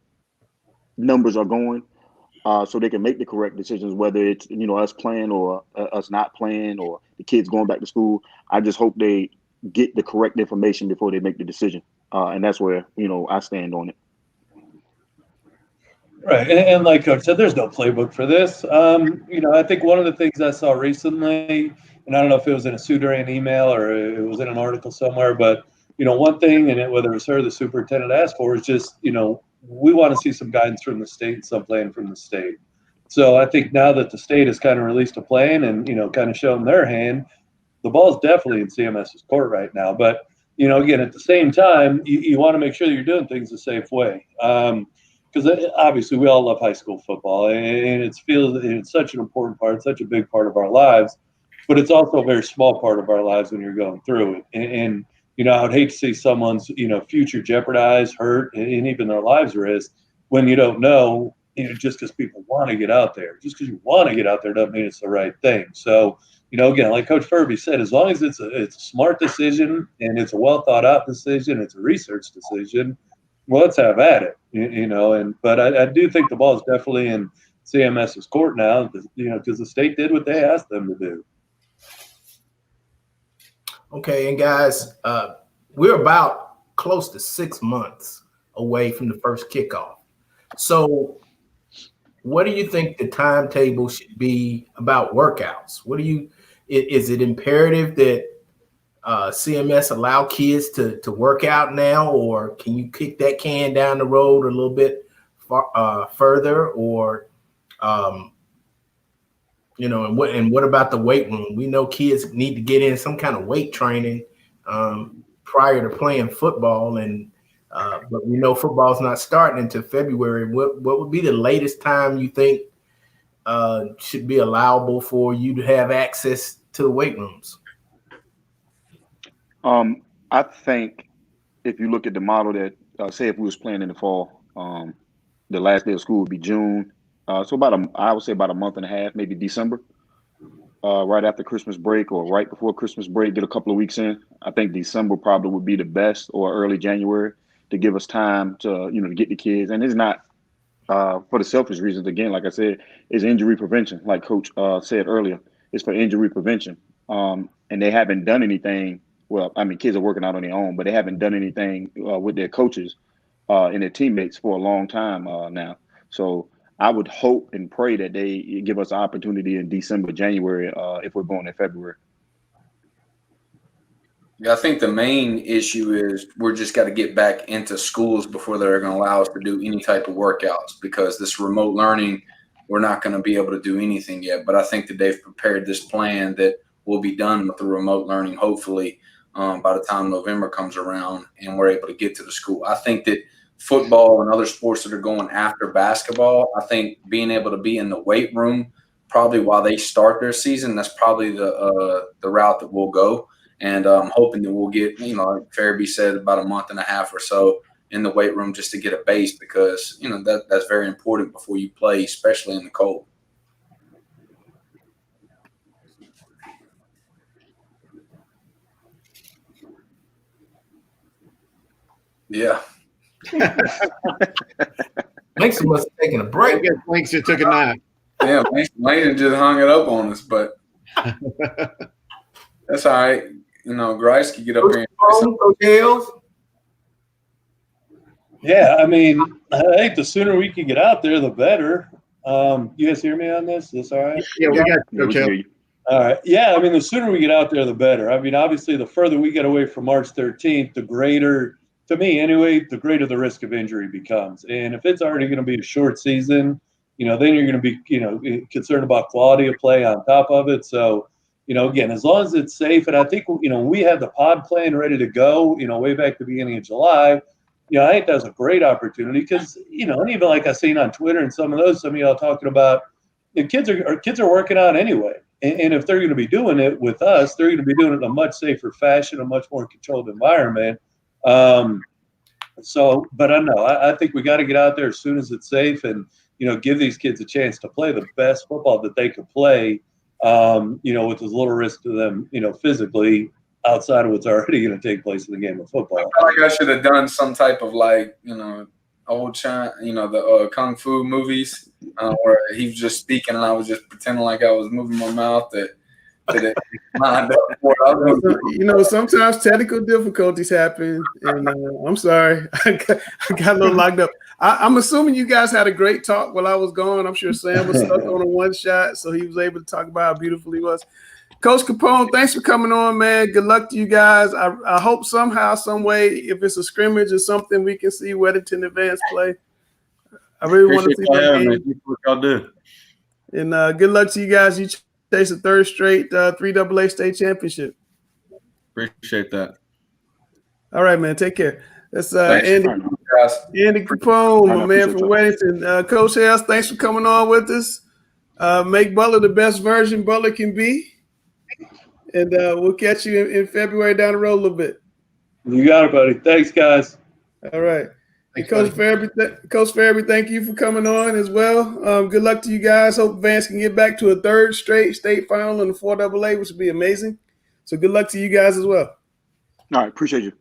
numbers are going. So they can make the correct decisions, whether it's us playing or us not playing or the kids going back to school. I just hope they get the correct information before they make the decision, and that's where I stand on it. Right, and like Coach said, there's no playbook for this. I think one of the things I saw recently, and I don't know if it was in a Sudarian email or it was in an article somewhere, but one thing, and whether it was her, the superintendent asked for, is just we want to see some guidance from the state, some plan from the state. So I think now that the state has kind of released a plan and, kind of shown their hand, the ball's definitely in CMS's court right now. But, again, at the same time, you want to make sure that you're doing things a safe way. Because obviously we all love high school football, and it's such an important part, such a big part of our lives, but it's also a very small part of our lives when you're going through it. And I would hate to see someone's, future jeopardized, hurt, and even their lives risked when you don't know, just because people want to get out there. Just because you want to get out there doesn't mean it's the right thing. So, again, like Coach Ferebee said, as long as it's a smart decision and it's a well thought out decision, it's a research decision, well, let's have at it, but I do think the ball is definitely in CMS's court now, because the state did what they asked them to do. Okay, and guys, we're about close to 6 months away from the first kickoff. So what do you think the timetable should be about workouts? Is it imperative that CMS allow kids to work out now, or can you kick that can down the road a little bit further, or and what about the weight room? We know kids need to get in some kind of weight training prior to playing football, and but we know football's not starting until February. What would be the latest time you think should be allowable for you to have access to the weight rooms? I think if you look at the model that say if we was playing in the fall, the last day of school would be June. So I would say about a month and a half, maybe December, right after Christmas break or right before Christmas break, get a couple of weeks in. I think December probably would be the best, or early January, to give us time to, to get the kids. And it's not for the selfish reasons. Again, like I said, it's injury prevention. Like Coach said earlier, it's for injury prevention. And they haven't done anything. Well, I mean, kids are working out on their own, but they haven't done anything with their coaches and their teammates for a long time now. So I would hope and pray that they give us an opportunity in December, January, if we're going in February. Yeah, I think the main issue is we're just got to get back into schools before they're going to allow us to do any type of workouts, because this remote learning, we're not going to be able to do anything yet. But I think that they've prepared this plan that will be done with the remote learning, hopefully, by the time November comes around and we're able to get to the school. I think that football and other sports that are going after basketball, I think being able to be in the weight room probably while they start their season, that's probably the route that we'll go. And I'm hoping that we'll get, like Ferebee said, about a month and a half or so in the weight room just to get a base, because, that's very important before you play, especially in the cold. Yeah. Mason must have taken a break. I guess Links just took a nap. Yeah, Mason just hung it up on us, but that's all right. Grice can get up here. Coach Hales? Yeah, I mean, I think the sooner we can get out there, the better. You guys hear me on this? Is this all right? Yeah, we got you, Coach Hales. All right. Yeah, I mean, the sooner we get out there, the better. I mean, obviously, the further we get away from March 13th, the greater, to me anyway, the greater the risk of injury becomes. And if it's already going to be a short season, then you're going to be, concerned about quality of play on top of it. So, again, as long as it's safe, and I think, we had the pod plan ready to go, way back at the beginning of July. I think that's a great opportunity because, and even like I've seen on Twitter and some of y'all talking about, the kids are working out anyway. And if they're going to be doing it with us, they're going to be doing it in a much safer fashion, a much more controlled environment. But I think we got to get out there as soon as it's safe and, give these kids a chance to play the best football that they could play, with as little risk to them, physically outside of what's already going to take place in the game of football. I feel like I should have done some type of old China, the Kung Fu movies where he was just speaking and I was just pretending like I was moving my mouth that it lined up for it. Sometimes technical difficulties happen, and I'm sorry, I got a little locked up. I'm assuming you guys had a great talk while I was gone. I'm sure Sam was stuck on a one shot, so he was able to talk about how beautiful he was. Coach Capone, thanks for coming on, man. Good luck to you guys. I hope somehow, some way, if it's a scrimmage or something, we can see Weddington and Vance play. I really want to see that game. What y'all do. And good luck to you guys. You chase a third straight 3AA state championship. Appreciate that. All right, man. Take care. That's Andy Capone, my man from Weddington. Coach Hales, thanks for coming on with us. Make Butler the best version Butler can be. And we'll catch you in February down the road a little bit. You got it, buddy. Thanks, guys. All right. Thanks, Coach Ferebee, thank you for coming on as well. Good luck to you guys. Hope Vance can get back to a third straight state final in the 4AA, which would be amazing. So good luck to you guys as well. All right, appreciate you.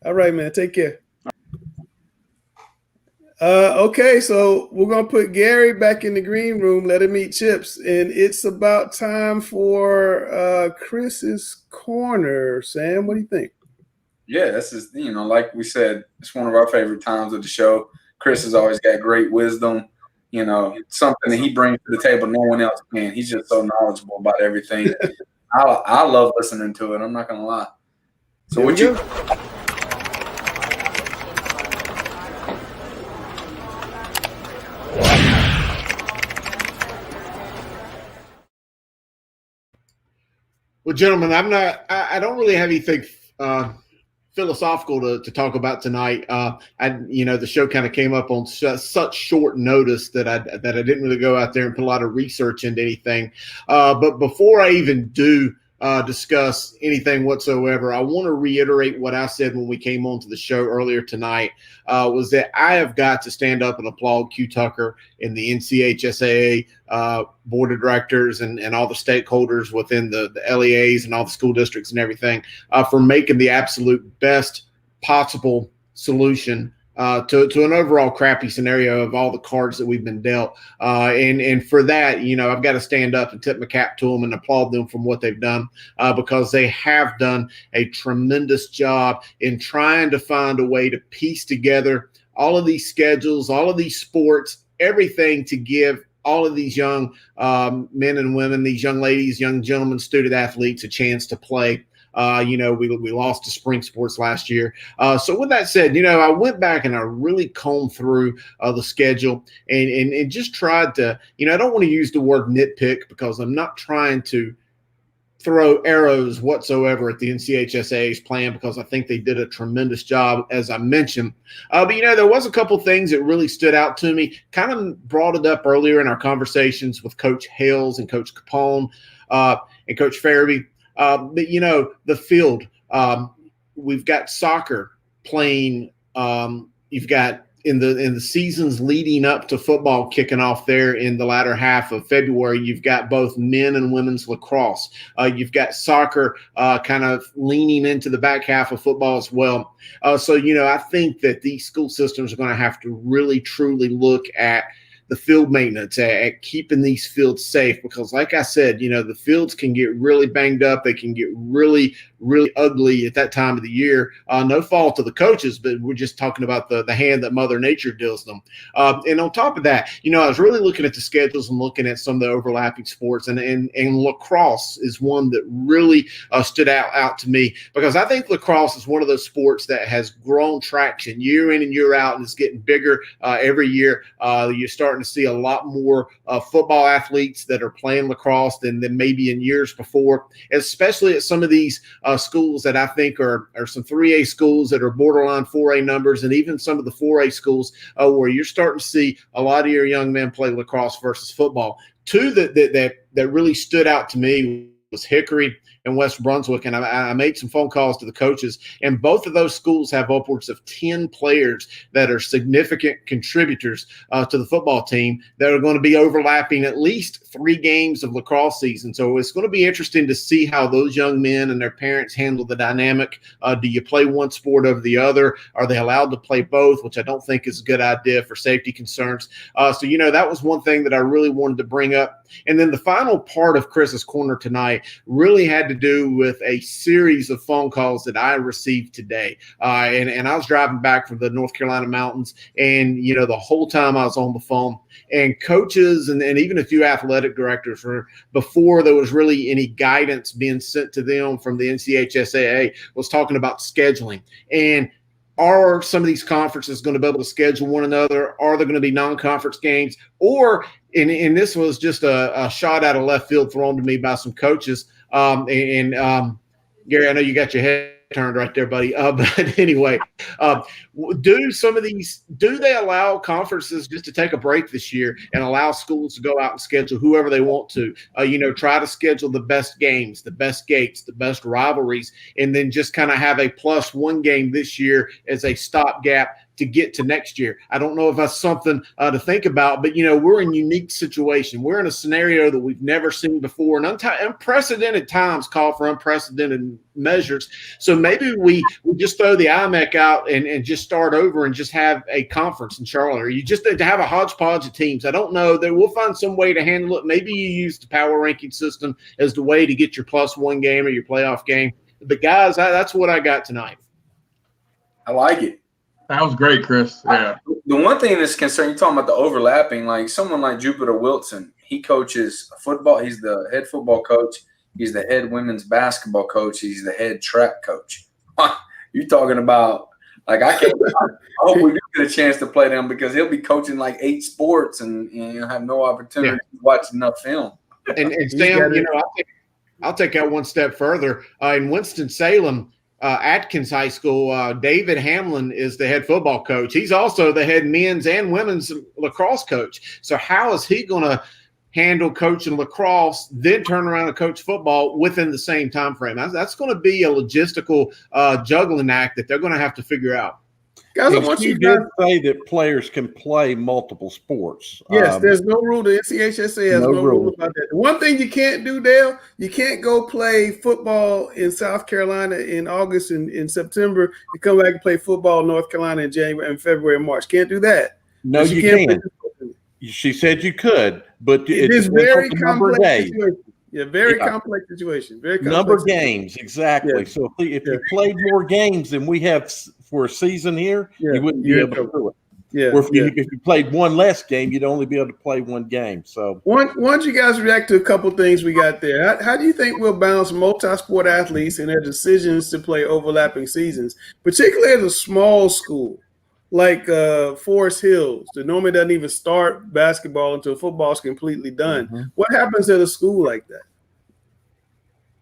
All right, man. Take care. Okay, so we're gonna put Gary back in the green room, let him eat chips, and it's about time for Chris's corner. Sam, what do you think? Yeah, this is, like we said, it's one of our favorite times of the show. Chris has always got great wisdom, something that he brings to the table no one else can. He's just so knowledgeable about everything. I love listening to it. I'm not gonna lie. So what you? Well, gentlemen, I don't really have anything philosophical to talk about tonight. The show kind of came up on such short notice that I didn't really go out there and put a lot of research into anything. But before I even do discuss anything whatsoever, I want to reiterate what I said when we came on to the show earlier tonight, was that I have got to stand up and applaud Q Tucker and the NCHSAA board of directors and all the stakeholders within the LEAs and all the school districts and everything for making the absolute best possible solution to an overall crappy scenario of all the cards that we've been dealt. And for that, I've got to stand up and tip my cap to them and applaud them from what they've done because they have done a tremendous job in trying to find a way to piece together all of these schedules, all of these sports, everything to give all of these young men and women, these young ladies, young gentlemen, student athletes a chance to play. We lost to spring sports last year. So with that said, I went back and I really combed through the schedule and just tried to, I don't want to use the word nitpick because I'm not trying to throw arrows whatsoever at the NCHSAA's plan because I think they did a tremendous job, as I mentioned. But, there was a couple things that really stood out to me, kind of brought it up earlier in our conversations with Coach Hales and Coach Capone and Coach Ferebee. But, the field, we've got soccer playing. You've got in the seasons leading up to football kicking off there in the latter half of February, you've got both men and women's lacrosse. You've got soccer kind of leaning into the back half of football as well. So, I think that these school systems are going to have to really, truly look at the field maintenance, at keeping these fields safe, because like I said, the fields can get really banged up. They can get really, really ugly at that time of the year. No fault of the coaches, but we're just talking about the hand that Mother Nature deals them. And on top of that, I was really looking at the schedules and looking at some of the overlapping sports, and lacrosse is one that really stood out to me because I think lacrosse is one of those sports that has grown traction year in and year out and is getting bigger every year. You're starting to see a lot more football athletes that are playing lacrosse than maybe in years before, especially at some of these schools that I think are some 3A schools that are borderline 4A numbers, and even some of the 4A schools where you're starting to see a lot of your young men play lacrosse versus football. Two that really stood out to me was Hickory and West Brunswick, and I made some phone calls to the coaches, and both of those schools have upwards of 10 players that are significant contributors to the football team that are going to be overlapping at least 3 games of lacrosse season. So it's going to be interesting to see how those young men and their parents handle the dynamic. Do you play one sport over the other? Are they allowed to play both, which I don't think is a good idea for safety concerns. So, that was one thing that I really wanted to bring up. And then the final part of Chris's Corner tonight really had to do with a series of phone calls that I received today. And I was driving back from the North Carolina mountains, and, the whole time I was on the phone, and coaches and even a few athletic directors before there was really any guidance being sent to them from the NCHSAA was talking about scheduling. And are some of these conferences going to be able to schedule one another? Are there going to be non-conference games? Or, and this was just a shot out of left field thrown to me by some coaches. Gary, I know you got your head turned right there, buddy. But anyway, do they allow conferences just to take a break this year and allow schools to go out and schedule whoever they want to? Try to schedule the best games, the best gates, the best rivalries, and then just kind of have a +1 game this year as a stopgap to get to next year. I don't know if that's something to think about, but we're in a unique situation. We're in a scenario that we've never seen before, and unprecedented times call for unprecedented measures. So maybe we just throw the IMEC out and just start over and just have a conference in Charlotte, or you just to have a hodgepodge of teams. I don't know. That we'll find some way to handle it. Maybe you use the power ranking system as the way to get your +1 game or your playoff game. But guys, that's what I got tonight. I like it. That was great, Chris. Yeah. The one thing that's concerning, you're talking about the overlapping, like someone like Jupiter Wilson, he coaches football. He's the head football coach. He's the head women's basketball coach. He's the head track coach. You're talking about, like, I hope we do get a chance to play them, because he'll be coaching like 8 sports and have no opportunity to watch enough film. And Sam, I'll take that one step further. In Winston-Salem, Atkins High School, David Hamlin is the head football coach. He's also the head men's and women's lacrosse coach. So how is he going to handle coaching lacrosse, then turn around and coach football within the same time frame? That's going to be a logistical juggling act that they're going to have to figure out. Guys, I want you to say that players can play multiple sports. Yes, there's no rule. The NCHSAA has no rule about that. The one thing you can't do, Dale, you can't go play football in South Carolina in August and in September and come back and play football in North Carolina in January and February and March. Can't do that. No, you can't. She said you could, but it is very complex situation. Yeah, very complex situation. Very complex number of games, exactly. Yeah. So if you played more games than we have for a season here, you wouldn't be able to do it. Yeah. Or if you played one less game, you'd only be able to play one game. So why don't you guys react to a couple things we got there? How do you think we'll balance multi-sport athletes and their decisions to play overlapping seasons, particularly at a small school like Forest Hills, that normally doesn't even start basketball until football is completely done? Mm-hmm. What happens at a school like that?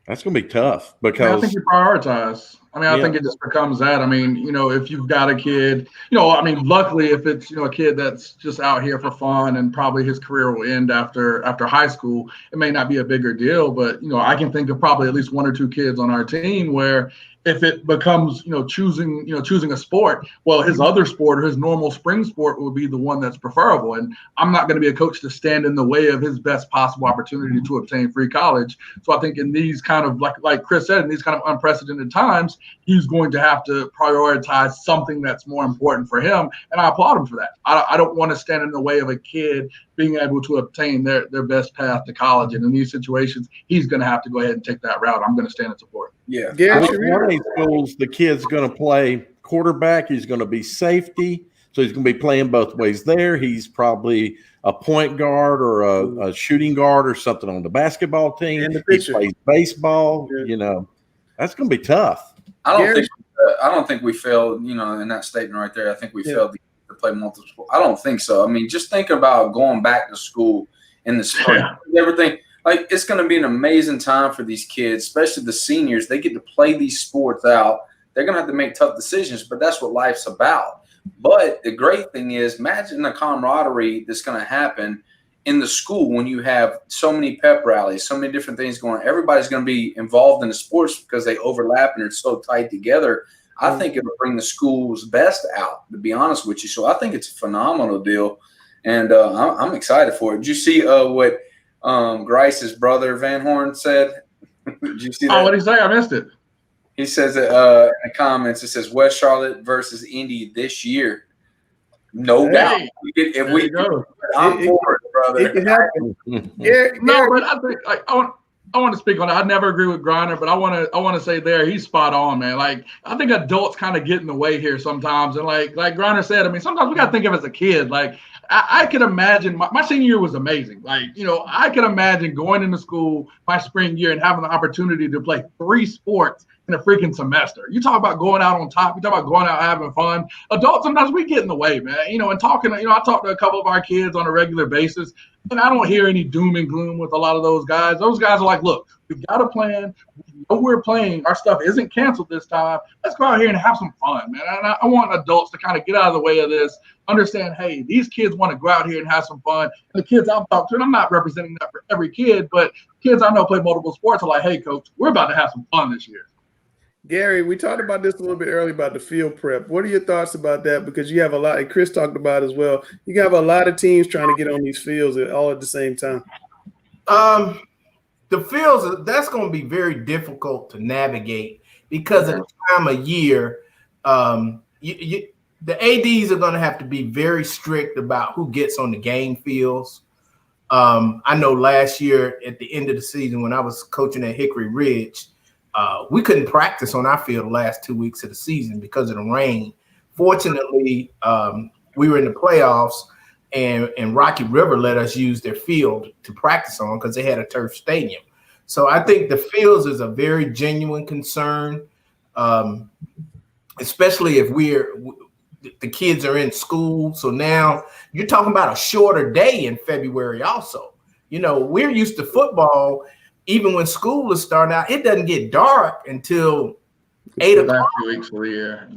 That's going to be tough because I think you prioritize. I think it just becomes that. If you've got a kid, luckily if it's, a kid that's just out here for fun and probably his career will end after high school, it may not be a bigger deal. But, I can think of probably at least 1 or 2 kids on our team where if it becomes, choosing a sport, well, his other sport or his normal spring sport will be the one that's preferable. And I'm not going to be a coach to stand in the way of his best possible opportunity to obtain free college. So I think in these kind of, like Chris said, in these kind of unprecedented times, he's going to have to prioritize something that's more important for him. And I applaud him for that. I don't want to stand in the way of a kid being able to obtain their best path to college. And in these situations, he's going to have to go ahead and take that route. I'm going to stand in support. Yeah. One of these schools, the kid's going to play quarterback. He's going to be safety. So he's going to be playing both ways there. He's probably a point guard or a shooting guard or something on the basketball team. And he plays baseball. Yeah. That's going to be tough. I don't think we failed, in that statement right there. I think we failed to play multiple sports. I don't think so. Just think about going back to school in the spring. Everything. Like, it's going to be an amazing time for these kids, especially the seniors. They get to play these sports out. They're going to have to make tough decisions, but that's what life's about. But the great thing is, imagine the camaraderie that's going to happen in the school when you have so many pep rallies, so many different things going on. Everybody's going to be involved in the sports because they overlap and are so tight together. I think it'll bring the school's best out, to be honest with you. So I think it's a phenomenal deal, and I'm excited for it. Did you see what Grice's brother Van Horn said? Did you see that? Oh, what did he say? I missed it. He says in the comments, it says West Charlotte versus Indy this year. No doubt. If we go, I'm for it, brother. It can happen. But I think I want to speak on it. I never agree with Griner, but I want to say he's spot on, man. Like, I think adults kind of get in the way here sometimes, and like Griner said, sometimes we got to think of it as a kid. Like, I could imagine my senior year was amazing. Like, I could imagine going into school my spring year and having the opportunity to play 3 sports in a freaking semester. You talk about going out on top. You talk about going out having fun. Adults, sometimes we get in the way, man. And talking, I talk to a couple of our kids on a regular basis. And I don't hear any doom and gloom with a lot of those guys. Those guys are like, look, we got a plan. We know we're playing. Our stuff isn't canceled this time. Let's go out here and have some fun, man. And I want adults to kind of get out of the way of this, understand, hey, these kids want to go out here and have some fun. And the kids I've talked to, and I'm not representing that for every kid, but kids I know play multiple sports are like, hey, coach, we're about to have some fun this year. Gary, we talked about this a little bit earlier about the field prep. What are your thoughts about that? Because you have a lot, and Chris talked about it as well. You have a lot of teams trying to get on these fields all at the same time. The fields, that's going to be very difficult to navigate because at the time of year, the ADs are going to have to be very strict about who gets on the game fields. I know last year at the end of the season when I was coaching at Hickory Ridge, we couldn't practice on our field the last 2 weeks of the season because of the rain. Fortunately, we were in the playoffs, and Rocky River let us use their field to practice on because they had a turf stadium. So I think the fields is a very genuine concern, especially if the kids are in school. So now you're talking about a shorter day in February also. You know, we're used to football. Even when school is starting out, it doesn't get dark until 8 o'clock. 2 weeks of the year.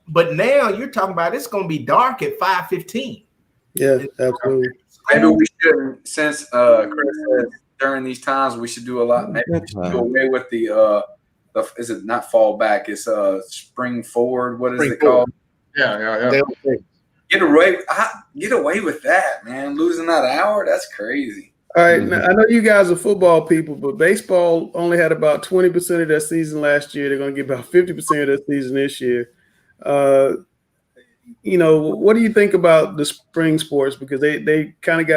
But now you're talking about it's going to be dark at 5:15. Yeah, absolutely. Maybe we shouldn't, since Chris said during these times we should do a lot. Maybe we should do away with the is it not fall back? It's spring forward. What is it called? Yeah. Get away with that, man. Losing that hour, that's crazy. All right, now, I know you guys are football people, but baseball only had about 20% of their season last year. They're going to get about 50% of their season this year. What do you think about the spring sports? Because they kind of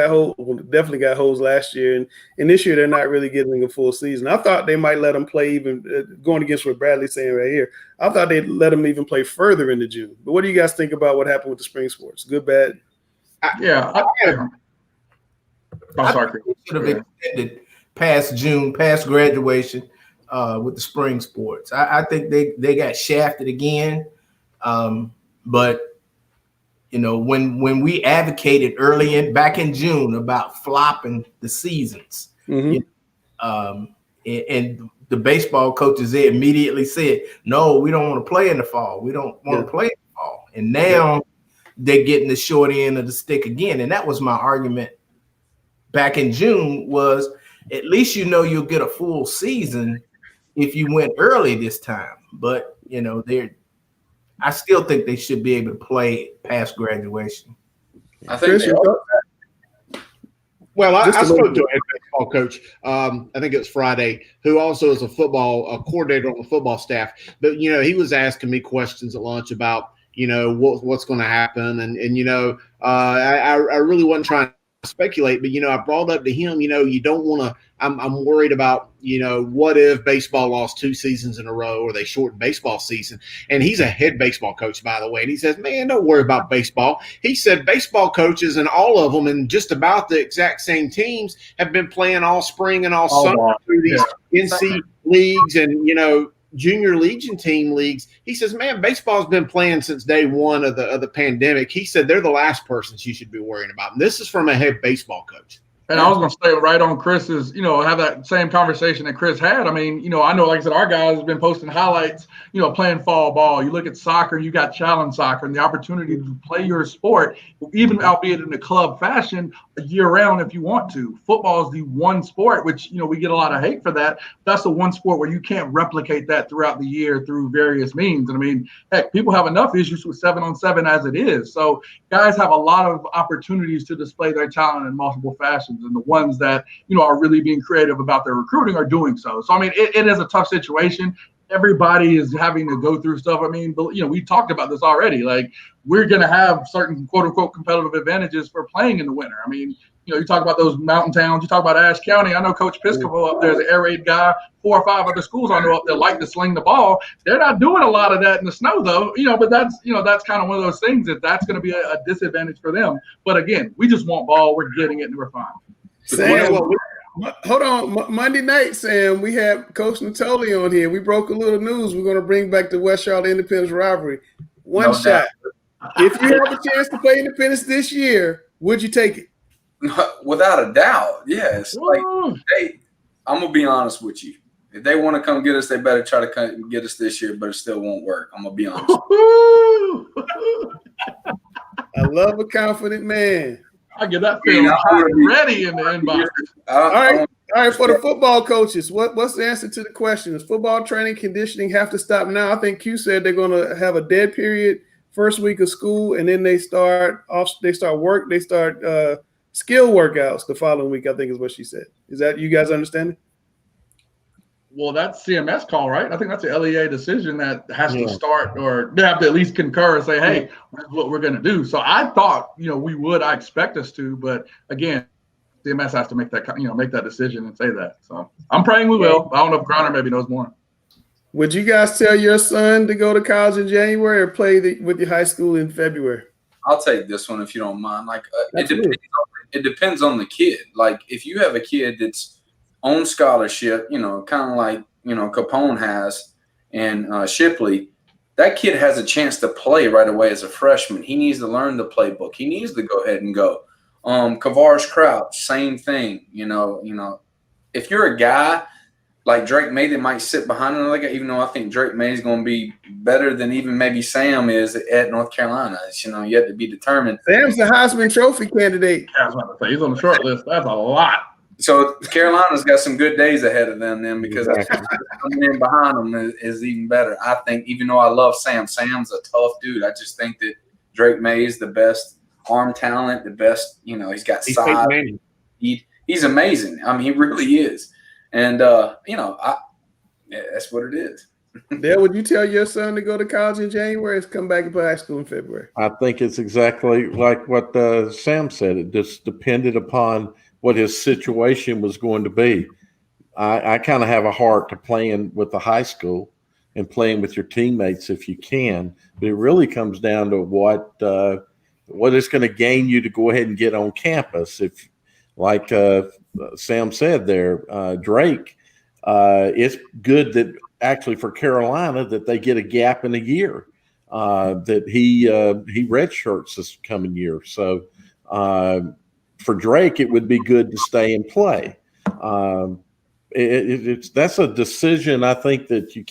definitely got holes last year, and this year they're not really getting a full season. I thought they might let them play even going against what Bradley's saying right here. I thought they'd let them even play further into June. But what do you guys think about what happened with the spring sports? Good, bad? I think we should have extended past June, past graduation with the spring sports. I think they got shafted again. But when we advocated back in June about flopping the seasons, and the baseball coaches, they immediately said, no, we don't want to play in the fall. We don't want to play in the fall. And now they're getting the short end of the stick again. And that was my argument back in June was at least you'll get a full season if you went early this time. But, I still think they should be able to play past graduation. I think Well, I spoke to a head baseball coach, I think it was Friday, who also is a coordinator on the football staff. But, he was asking me questions at lunch about, what's going to happen. And I really wasn't trying to speculate, but, I brought up to him, you don't want to, I'm worried about, what if baseball lost 2 seasons in a row or they shortened baseball season? And he's a head baseball coach, by the way. And he says, man, don't worry about baseball. He said baseball coaches and all of them and just about the exact same teams have been playing all spring and all summer through these NC leagues and, junior legion team leagues. He says, man, baseball's been playing since day one of the pandemic. He said they're the last persons you should be worrying about. And this is from a head baseball coach. And I was going to stay right on Chris's, have that same conversation that Chris had. I mean, I know, like I said, our guys have been posting highlights, playing fall ball. You look at soccer, you got challenge soccer and the opportunity to play your sport, even albeit in a club fashion, year round if you want to. Football is the one sport, which, we get a lot of hate for that. That's the one sport where you can't replicate that throughout the year through various means. And I mean, heck, people have enough issues with 7-on-7 as it is. So guys have a lot of opportunities to display their talent in multiple fashions. And the ones that, are really being creative about their recruiting are doing so. So, I mean, it is a tough situation. Everybody is having to go through stuff. I mean, but, we talked about this already. Like, we're going to have certain quote unquote competitive advantages for playing in the winter. I mean, you talk about those mountain towns, you talk about Ashe County. I know Coach Piscopo up there is an air raid guy. 4 or 5 other schools I know up there like to sling the ball. They're not doing a lot of that in the snow though, but that's kind of one of those things that's going to be a disadvantage for them. But again, we just want ball. We're getting it and we're fine. Sam, hold on. Monday night, Sam, we have Coach Natoli on here. We broke a little news. We're going to bring back the West Charlotte Independence rivalry. One shot. If you have a chance to play Independence this year, Would you take it? Without a doubt, yes. Like, I'm gonna be honest with you. If they want to come get us, they better try to come get us this year, but it still won't work. I'm gonna be honest. I love a confident man. I get that feeling ready in the inbox. All right. For the football coaches, what's the answer to the question? Does football training conditioning have to stop now? I think Q said they're going to have a dead period first week of school, and then they start skill workouts the following week. I think is what she said. Is that you guys understand it? Well, that's CMS call, right? I think that's a LEA decision that has to start, or they have to at least concur and say, hey, this is what we're going to do. So I thought, I expect us to, but again, CMS has to make that decision and say that. So I'm praying we will. I don't know if Griner maybe knows more. Would you guys tell your son to go to college in January or play with your high school in February? I'll take this one if you don't mind. Like, it depends on the kid. Like, if you have a kid that's on scholarship, kind of like, Capone has and Shipley, that kid has a chance to play right away as a freshman. He needs to learn the playbook. He needs to go ahead and go. Kavars Crouch, same thing. If you're a guy like Drake May that might sit behind another guy, even though I think Drake May is going to be better than even maybe Sam is at North Carolina. It's, yet to be determined. Sam's the Heisman Trophy candidate. I was about to say, he's on the short list. That's a lot. So Carolina's got some good days ahead of them then, because coming in behind them is even better. I think, even though I love Sam, Sam's a tough dude. I just think that Drake May is the best arm talent, the best, he's got size. He's amazing. I mean, he really is. And, that's what it is. Dale, would you tell your son to go to college in January or come back and play high school in February? I think it's exactly like what Sam said. It just depended upon what his situation was going to be. I kind of have a heart to playing with the high school and playing with your teammates if you can, but it really comes down to what it's going to gain you to go ahead and get on campus. If, like Sam said there, Drake, it's good that actually for Carolina that they get a gap in a year, that he redshirts this coming year. So for Drake, it would be good to stay and play. That's a decision I think that you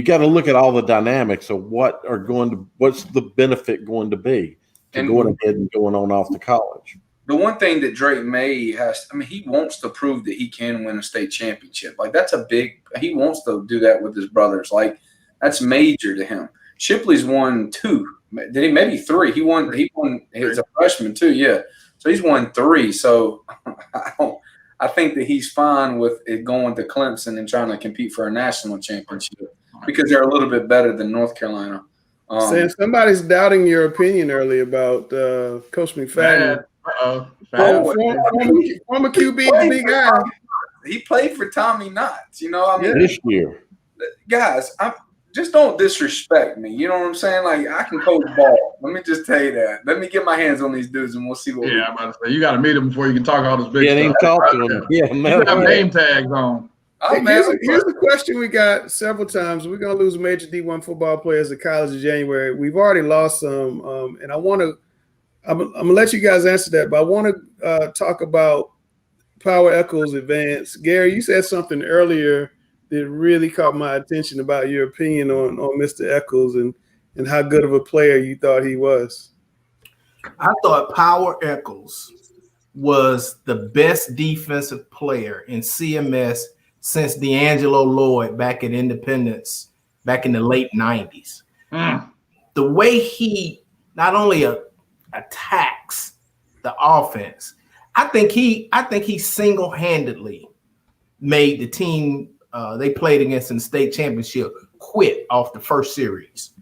got to look at all the dynamics of what's the benefit going to be to going ahead and going on off to college. The one thing that Drake May he wants to prove that he can win a state championship. Like, he wants to do that with his brothers. Like, that's major to him. Shipley's won 2. Did he? Maybe 3. He won as a freshman too. Yeah. So he's won 3. So I think that he's fine with it going to Clemson and trying to compete for a national championship because they're a little bit better than North Carolina. Sam, somebody's doubting your opinion earlier about Coach McFadden. Former QB, big guy. He played for Tommy Knotts. This year, guys, just don't disrespect me. You know what I'm saying? Like, I can coach ball. Let me just tell you that. Let me get my hands on these dudes and we'll see what. Yeah, I'm about to say, you got to meet them before you can talk all this big stuff. Yeah, talk to them. Yeah, man. You have name tags on. Here's the question we got several times. We're gonna lose major D1 football players to college in January. We've already lost some, and I'm gonna let you guys answer that. But I want to talk about Power Echols Advance. Gary, you said something earlier that really caught my attention about your opinion on Mr. Echols and how good of a player you thought he was. I thought Power Echols was the best defensive player in CMS since D'Angelo Lloyd back at Independence back in the late 90s. The way he not only attacks the offense, I think he single-handedly made the team they played against in the state championship quit off the first series,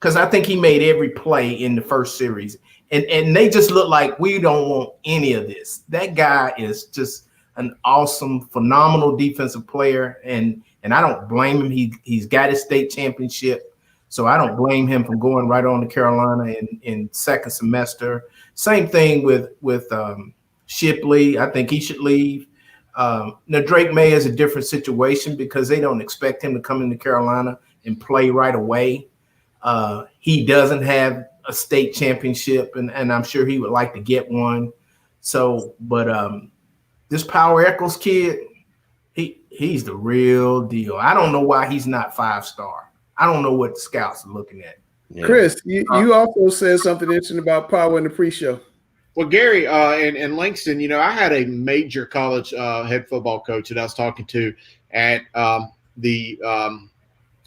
because I think he made every play in the first series, and they just look like, we don't want any of this. That guy is just an awesome, phenomenal defensive player, and I don't blame him. He's got his state championship, so I don't blame him from going right on to Carolina in second semester. Same thing with Shipley. I think he should leave. Now, Drake May is a different situation because they don't expect him to come into Carolina and play right away. He doesn't have a state championship, and I'm sure he would like to get one. So, but this Power Echols kid, he's the real deal. I don't know why he's not 5-star. I don't know what the scouts are looking at. Yeah. Chris, you also said something interesting about Power in the pre-show. Well, Gary and Langston, I had a major college head football coach that I was talking to at the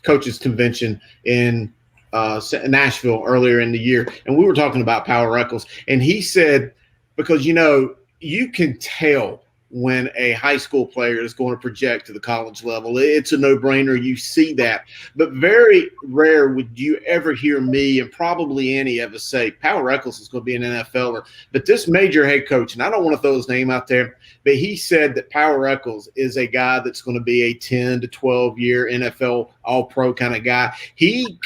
coaches convention in Nashville earlier in the year, and we were talking about Power Echols, and he said, because you can tell when a high school player is going to project to the college level. It's a no-brainer. You see that. But very rare would you ever hear me and probably any of us say Power Echols is going to be an NFLer. But this major head coach, and I don't want to throw his name out there, but he said that Power Echols is a guy that's going to be a 10 to 12-year NFL all-pro kind of guy. He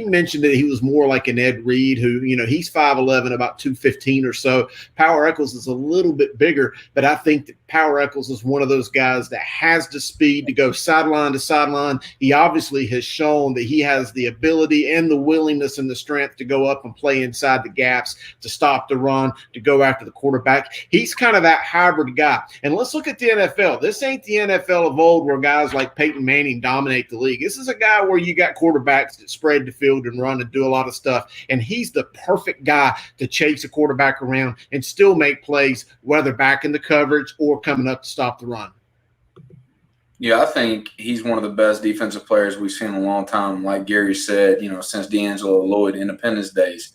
mentioned that he was more like an Ed Reed, who, he's 5'11", about 215 or so. Power Echols is a little bit bigger, but I think that Power Echols is one of those guys that has the speed to go sideline to sideline. He obviously has shown that he has the ability and the willingness and the strength to go up and play inside the gaps, to stop the run, to go after the quarterback. He's kind of that hybrid guy. And let's look at the NFL. This ain't the NFL of old where guys like Peyton Manning dominate the league. This is a guy where you got quarterbacks that spread the field and run and do a lot of stuff. And he's the perfect guy to chase a quarterback around and still make plays, whether back in the coverage or coming up to stop the run. Yeah, I think he's one of the best defensive players we've seen in a long time. Like Gary said, since D'Angelo Lloyd Independence days.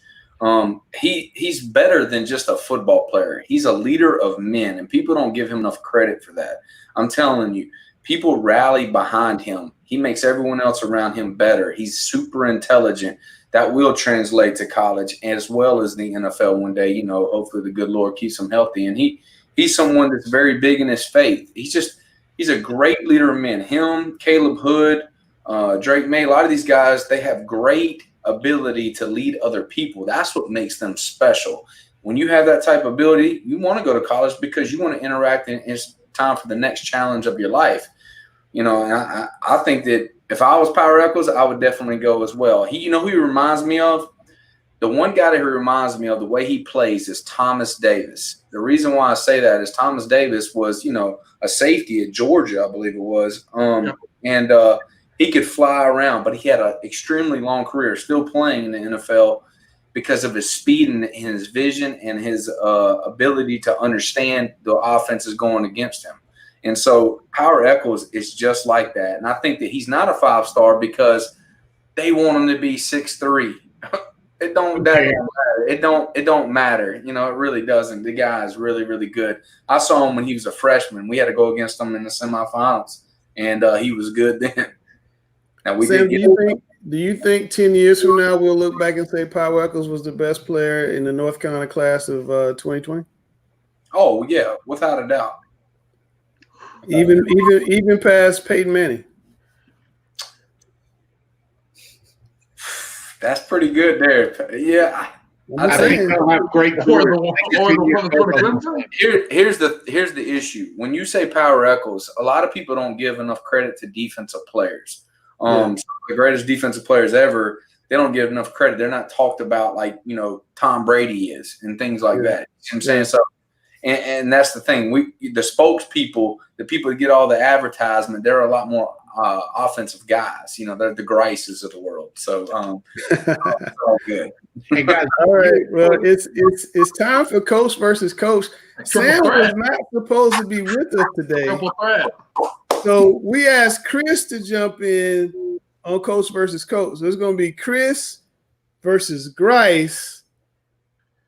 He's better than just a football player. He's a leader of men, and people don't give him enough credit for that. I'm telling you, people rally behind him. He makes everyone else around him better. He's super intelligent. That will translate to college as well as the NFL one day. Hopefully the good Lord keeps him healthy. And he's someone that's very big in his faith. He's a great leader of men. Him, Caleb Hood, Drake May, a lot of these guys, they have great ability to lead other people. That's what makes them special. When you have that type of ability, you want to go to college because you want to interact, and it's time for the next challenge of your life. And I think that if I was Power Echols, I would definitely go as well. Who he reminds me of? The one guy that he reminds me of, the way he plays, is Thomas Davis. The reason why I say that is Thomas Davis was, a safety at Georgia, I believe it was. And he could fly around, but he had an extremely long career, still playing in the NFL because of his speed and his vision and his ability to understand the offenses going against him. And so Power Echols is just like that. And I think that he's not a 5-star because they want him to be 6'3". It don't matter. It don't matter. It really doesn't. The guy is really, really good. I saw him when he was a freshman. We had to go against him in the semifinals, and he was good then. Now Sam, do you think 10 years from now we'll look back and say Power Echols was the best player in the North Carolina class of 2020? Oh yeah, without a doubt. Even past Peyton Manning. That's pretty good there. Yeah. I think they'll have great. Here's the issue. When you say Power Echols, a lot of people don't give enough credit to defensive players. Some of the greatest defensive players ever, they don't give enough credit. They're not talked about like Tom Brady is and things like that. You know what I'm saying? So, and that's the thing. The spokespeople, the people that get all the advertisement, they're a lot more offensive guys. They're the Grices of the world. So it's all good. Hey guys, all right. Well, it's time for Coach versus Coach. Sam was not supposed to be with us today. So we asked Chris to jump in on Coach versus Coach. So it's going to be Chris versus Grice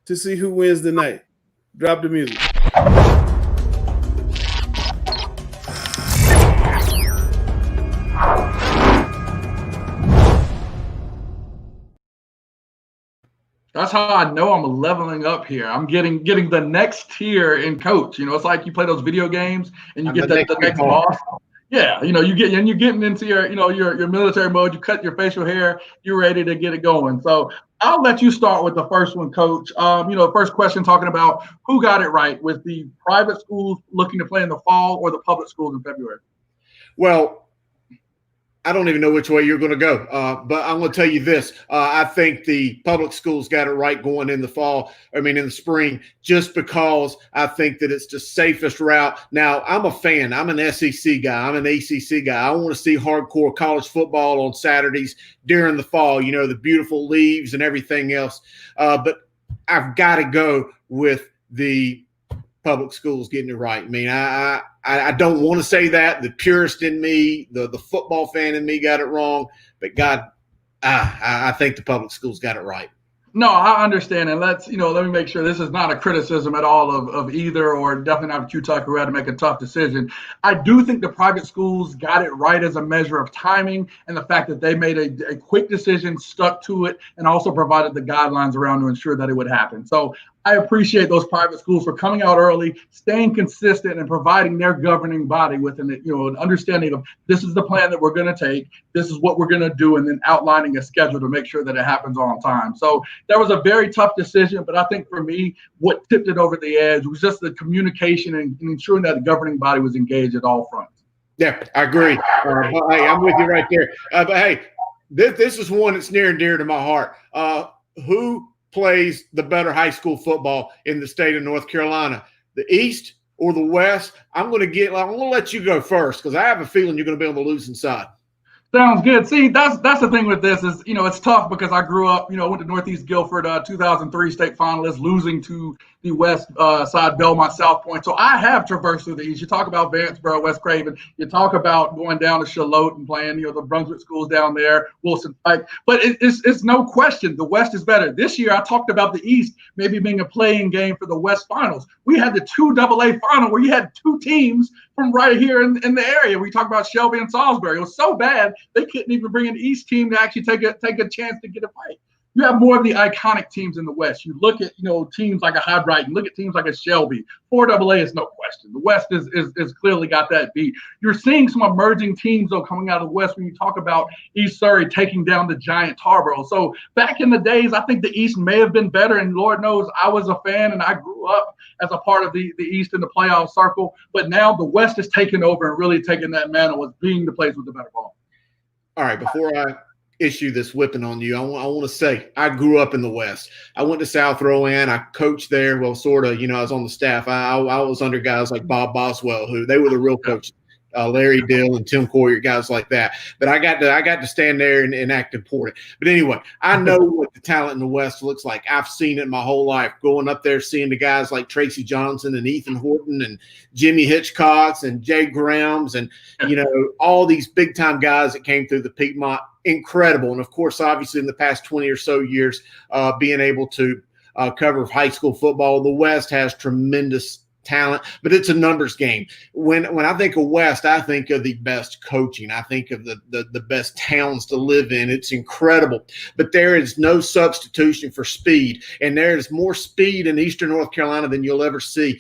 to see who wins the night. Drop the music. That's how I know I'm leveling up here. I'm getting the next tier in coach. It's like you play those video games and you get the next boss. Yeah, you're getting into your military mode. You cut your facial hair. You're ready to get it going. So I'll let you start with the first one, Coach. First question talking about who got it right with the private schools looking to play in the fall or the public schools in February. Well, I don't even know which way you're going to go, but I'm going to tell you this. I think the public schools got it right going in the spring, just because I think that it's the safest route. Now, I'm a fan. I'm an SEC guy. I'm an ACC guy. I want to see hardcore college football on Saturdays during the fall, the beautiful leaves and everything else. But I've got to go with the public schools getting it right. I mean, I don't want to say that. The purist in me, the football fan in me got it wrong. But God, I think the public schools got it right. No, I understand. And let me make sure this is not a criticism at all of either, or definitely not of Q Tucker, who had to make a tough decision. I do think the private schools got it right as a measure of timing, and the fact that they made a quick decision, stuck to it, and also provided the guidelines around to ensure that it would happen. So I appreciate those private schools for coming out early, staying consistent, and providing their governing body with an understanding of this is the plan that we're going to take, this is what we're going to do, and then outlining a schedule to make sure that it happens on time. So that was a very tough decision, but I think for me, what tipped it over the edge was just the communication and ensuring that the governing body was engaged at all fronts. Yeah, I agree. Hey, I'm with you right there. But hey, this is one that's near and dear to my heart. Who plays the better high school football in the state of North Carolina, the East or the West? I'm going to let you go first, because I have a feeling you're going to be on the losing side. Sounds good. See, that's the thing with this is, it's tough because I grew up, went to Northeast Guilford, 2003 state finalist, losing to the West side, Belmont, South Point. So I have traversed through the East. You talk about Vanceboro, West Craven. You talk about going down to Charlotte and playing, the Brunswick schools down there, Wilson Pike. But it's no question the West is better. This year, I talked about the East maybe being a playing game for the West finals. We had the 2 AA final where you had 2 teams from right here in the area. We talk about Shelby and Salisbury. It was so bad they couldn't even bring an East team to actually take a chance to get a fight. You have more of the iconic teams in the West. You look at teams like a High Brighton, look at teams like a Shelby. 4AA is no question. The West is clearly got that beat. You're seeing some emerging teams though coming out of the West when you talk about East Surrey taking down the giant Tarboro. So back in the days, I think the East may have been better, and Lord knows I was a fan and I grew up as a part of the East in the playoff circle. But now the West is taking over and really taking that mantle as being the place with the better ball. All right, before I issue this whipping on you, I want to say I grew up in the West. I went to South Rowan. I coached there. Well, sort of, I was on the staff. I was under guys like Bob Boswell, who they were the real coaches. Larry Dill and Tim Coyer, guys like that. But I got to stand there and act important. But anyway, I know what the talent in the West looks like. I've seen it my whole life, going up there, seeing the guys like Tracy Johnson and Ethan Horton and Jimmy Hitchcocks and Jay Grahams and, all these big-time guys that came through the Piedmont. Incredible. And, of course, obviously in the past 20 or so years, being able to cover high school football, the West has tremendous talent, but it's a numbers game. When I think of West, I think of the best coaching. I think of the best towns to live in. It's incredible, but there is no substitution for speed, and there is more speed in Eastern North Carolina than you'll ever see.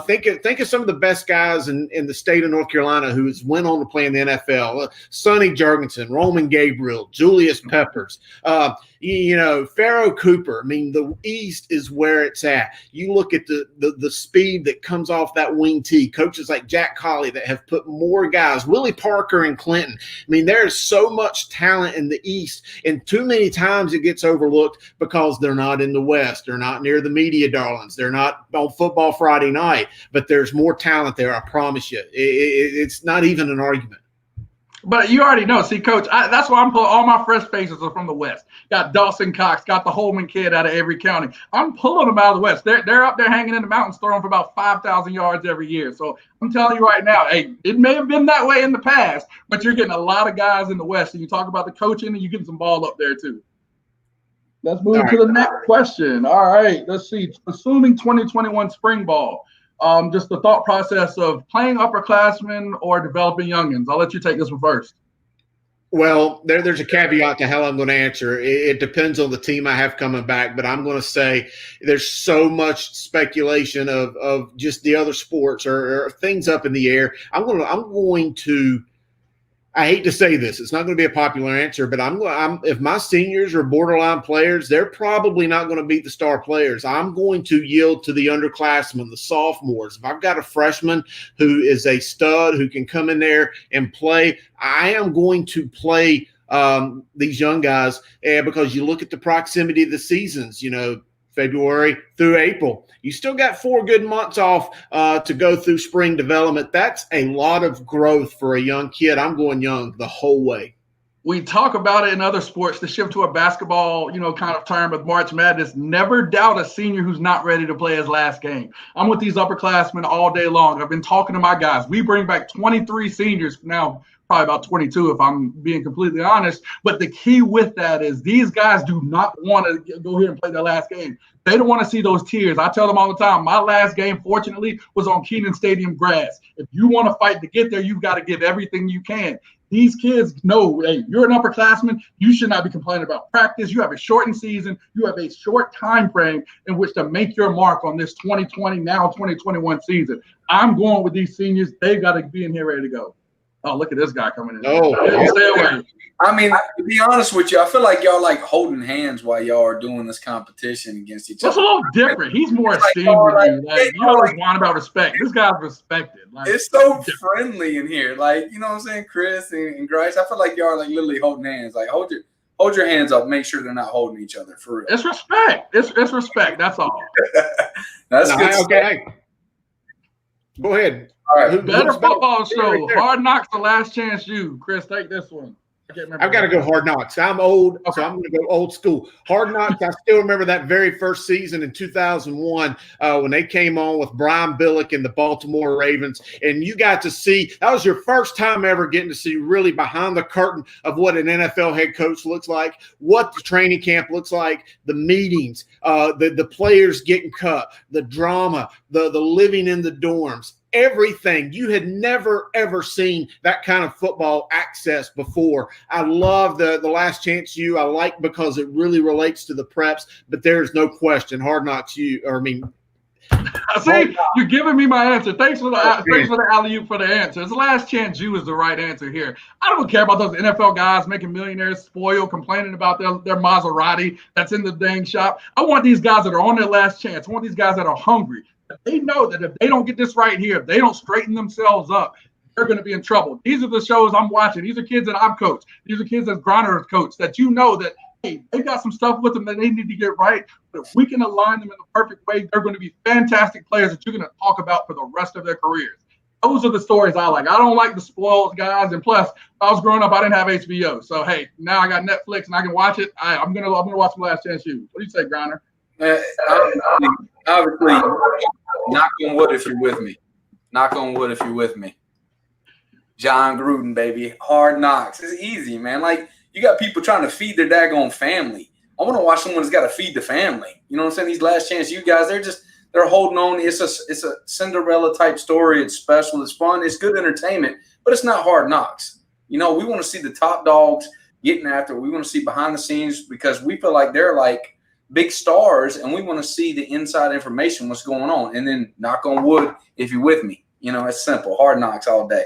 Think of some of the best guys in the state of North Carolina who has went on to play in the NFL. Sonny Jurgensen, Roman Gabriel, Julius Peppers, Pharaoh Cooper. I mean, the East is where it's at. You look at the speed that comes off that wing tee. Coaches like Jack Colley that have put more guys, Willie Parker and Clinton. I mean, there is so much talent in the East, and too many times it gets overlooked because they're not in the West. They're not near the media darlings. They're not on Football Friday night, but there's more talent there, I promise you. It's not even an argument. But you already know. See, Coach, that's why I'm pulling all my fresh faces are from the West. Got Dawson Cox, got the Holman kid out of every county. I'm pulling them out of the West. They're up there hanging in the mountains throwing for about 5,000 yards every year. So I'm telling you right now, hey, it may have been that way in the past, but you're getting a lot of guys in the West. And you talk about the coaching, and you're getting some ball up there too. Let's move to the next question. All right, let's see. Assuming 2021 spring ball. Just the thought process of playing upperclassmen or developing youngins. I'll let you take this one first. Well, there's a caveat to how I'm going to answer. It depends on the team I have coming back, but I'm going to say there's so much speculation of just the other sports or things up in the air. I'm going to I hate to say this, it's not going to be a popular answer, but if my seniors are borderline players, they're probably not going to beat the star players. I'm going to yield to the underclassmen, the sophomores. If I've got a freshman who is a stud who can come in there and play, I am going to play these young guys because you look at the proximity of the seasons, February through April. You still got 4 good months off to go through spring development. That's a lot of growth for a young kid. I'm going young the whole way. We talk about it in other sports, to shift to a basketball, kind of term with March Madness. Never doubt a senior who's not ready to play his last game. I'm with these upperclassmen all day long. I've been talking to my guys. We bring back 23 seniors now, probably about 22 if I'm being completely honest. But the key with that is these guys do not want to go here and play their last game. They don't want to see those tears. I tell them all the time, my last game, fortunately, was on Kenan Stadium grass. If you want to fight to get there, you've got to give everything you can. These kids know, hey, you're an upperclassman. You should not be complaining about practice. You have a shortened season. You have a short time frame in which to make your mark on this 2020, now 2021 season. I'm going with these seniors. They've got to be in here ready to go. Oh, look at this guy coming in. Oh, stay away. I mean, to be honest with you, I feel like y'all like holding hands while y'all are doing this competition against each other. That's a little different. He's more esteemed than you. You always whine about respect. This guy's respected. It's so friendly in here. Like, you know what I'm saying, Chris and Grace? I feel like y'all are like literally holding hands. Like, hold your hands up. Make sure they're not holding each other for real. It's respect. It's respect. That's all. That's good. Okay. Go ahead. All right. Better football show. Hard Knocks, The Last Chance U. Chris, take this one. I've got to go Hard Knocks. I'm old, so I'm going to go old school. Hard Knocks, I still remember that very first season in 2001 when they came on with Brian Billick and the Baltimore Ravens, and you got to see – that was your first time ever getting to see really behind the curtain of what an NFL head coach looks like, what the training camp looks like, the meetings, the players getting cut, the drama, the living in the dorms. Everything. You had never, ever seen that kind of football access before. I love the Last Chance U. I like because it really relates to the preps, but there's no question. Hard Knocks U, See, you're giving me my answer. Thanks for the alley-oop for the answer. The Last Chance U is the right answer here. I don't care about those NFL guys making millionaires spoiled, complaining about their Maserati that's in the dang shop. I want these guys that are on their last chance. I want these guys that are hungry. They know that if they don't get this right here, if they don't straighten themselves up, they're going to be in trouble. These are the shows I'm watching. These are kids that I've coached. These are kids that Griner has coached that you know that, hey, they got some stuff with them that they need to get right. But if we can align them in the perfect way, they're going to be fantastic players that you're going to talk about for the rest of their careers. Those are the stories I like. I don't like the spoiled guys. And plus, when I was growing up, I didn't have HBO. So, hey, now I got Netflix and I can watch it. I'm gonna watch The Last Chance U. What do you say, Griner? Obviously, knock on wood if you're with me. Knock on wood if you're with me. John Gruden, baby. Hard Knocks. It's easy, man. Like, you got people trying to feed their daggone family. I want to watch someone who's got to feed the family. You know what I'm saying? These Last Chance U guys, they're holding on. It's a Cinderella type story. It's special. It's fun. It's good entertainment, but it's not Hard Knocks. We want to see the top dogs getting after it. We want to see behind the scenes because we feel like they're like big stars, and we want to see the inside information, what's going on. And then knock on wood if you're with me. It's simple. Hard Knocks all day.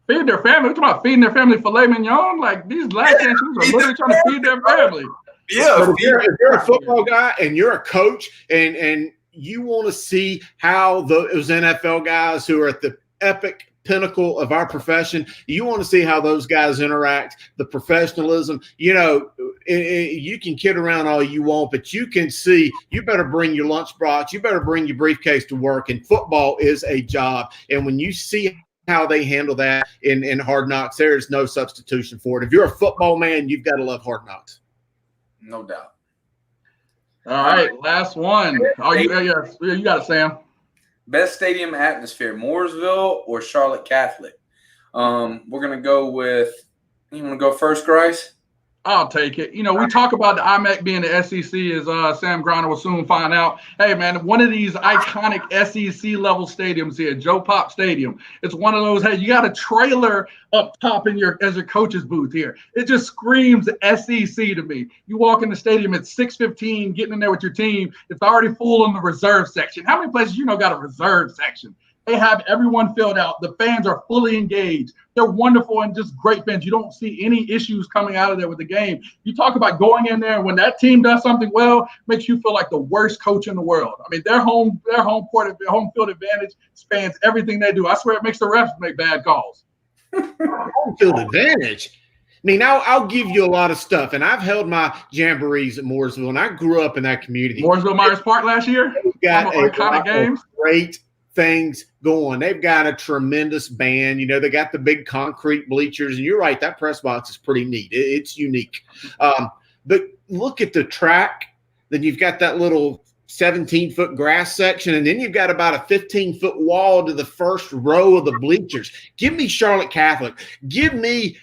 Feed their family. We're talking about feeding their family filet mignon. Like, these Last Chance U's are literally trying to feed their family. Yeah. If you're a football guy and you're a coach and you want to see how those NFL guys who are at the epic pinnacle of our profession, you want to see how those guys interact, the professionalism. You can kid around all you want, but you can see you better bring your lunchbox, you better bring your briefcase to work, and football is a job. And when you see how they handle that in Hard Knocks, there is no substitution for it. If you're a football man, you've got to love Hard Knocks. No doubt. All right, last one. Oh, you got it, Sam. Best stadium atmosphere, Mooresville or Charlotte Catholic? We're going to go with – you want to go first, Grace? I'll take it. We talk about the IMAC being the SEC, as Sam Griner will soon find out. Hey, man, one of these iconic SEC-level stadiums here, Joe Pop Stadium. It's one of those, hey, you got a trailer up top as your coach's booth here. It just screams SEC to me. You walk in the stadium at 6:15, getting in there with your team. It's already full in the reserve section. How many places got a reserve section? They have everyone filled out. The fans are fully engaged. They're wonderful and just great fans. You don't see any issues coming out of there with the game. You talk about going in there, when that team does something well, makes you feel like the worst coach in the world. I mean, their home field advantage spans everything they do. I swear it makes the refs make bad calls. Home field advantage. I mean, I'll give you a lot of stuff, and I've held my jamborees at Mooresville, and I grew up in that community. Mooresville Myers Park last year? They've got a iconic games. Great things going. They've got a tremendous band. You know, they got the big concrete bleachers, and you're right, that press box is pretty neat. It's unique. But look at the track. Then you've got that little 17-foot grass section, and then you've got about a 15-foot wall to the first row of the bleachers. Give me Charlotte Catholic. Give me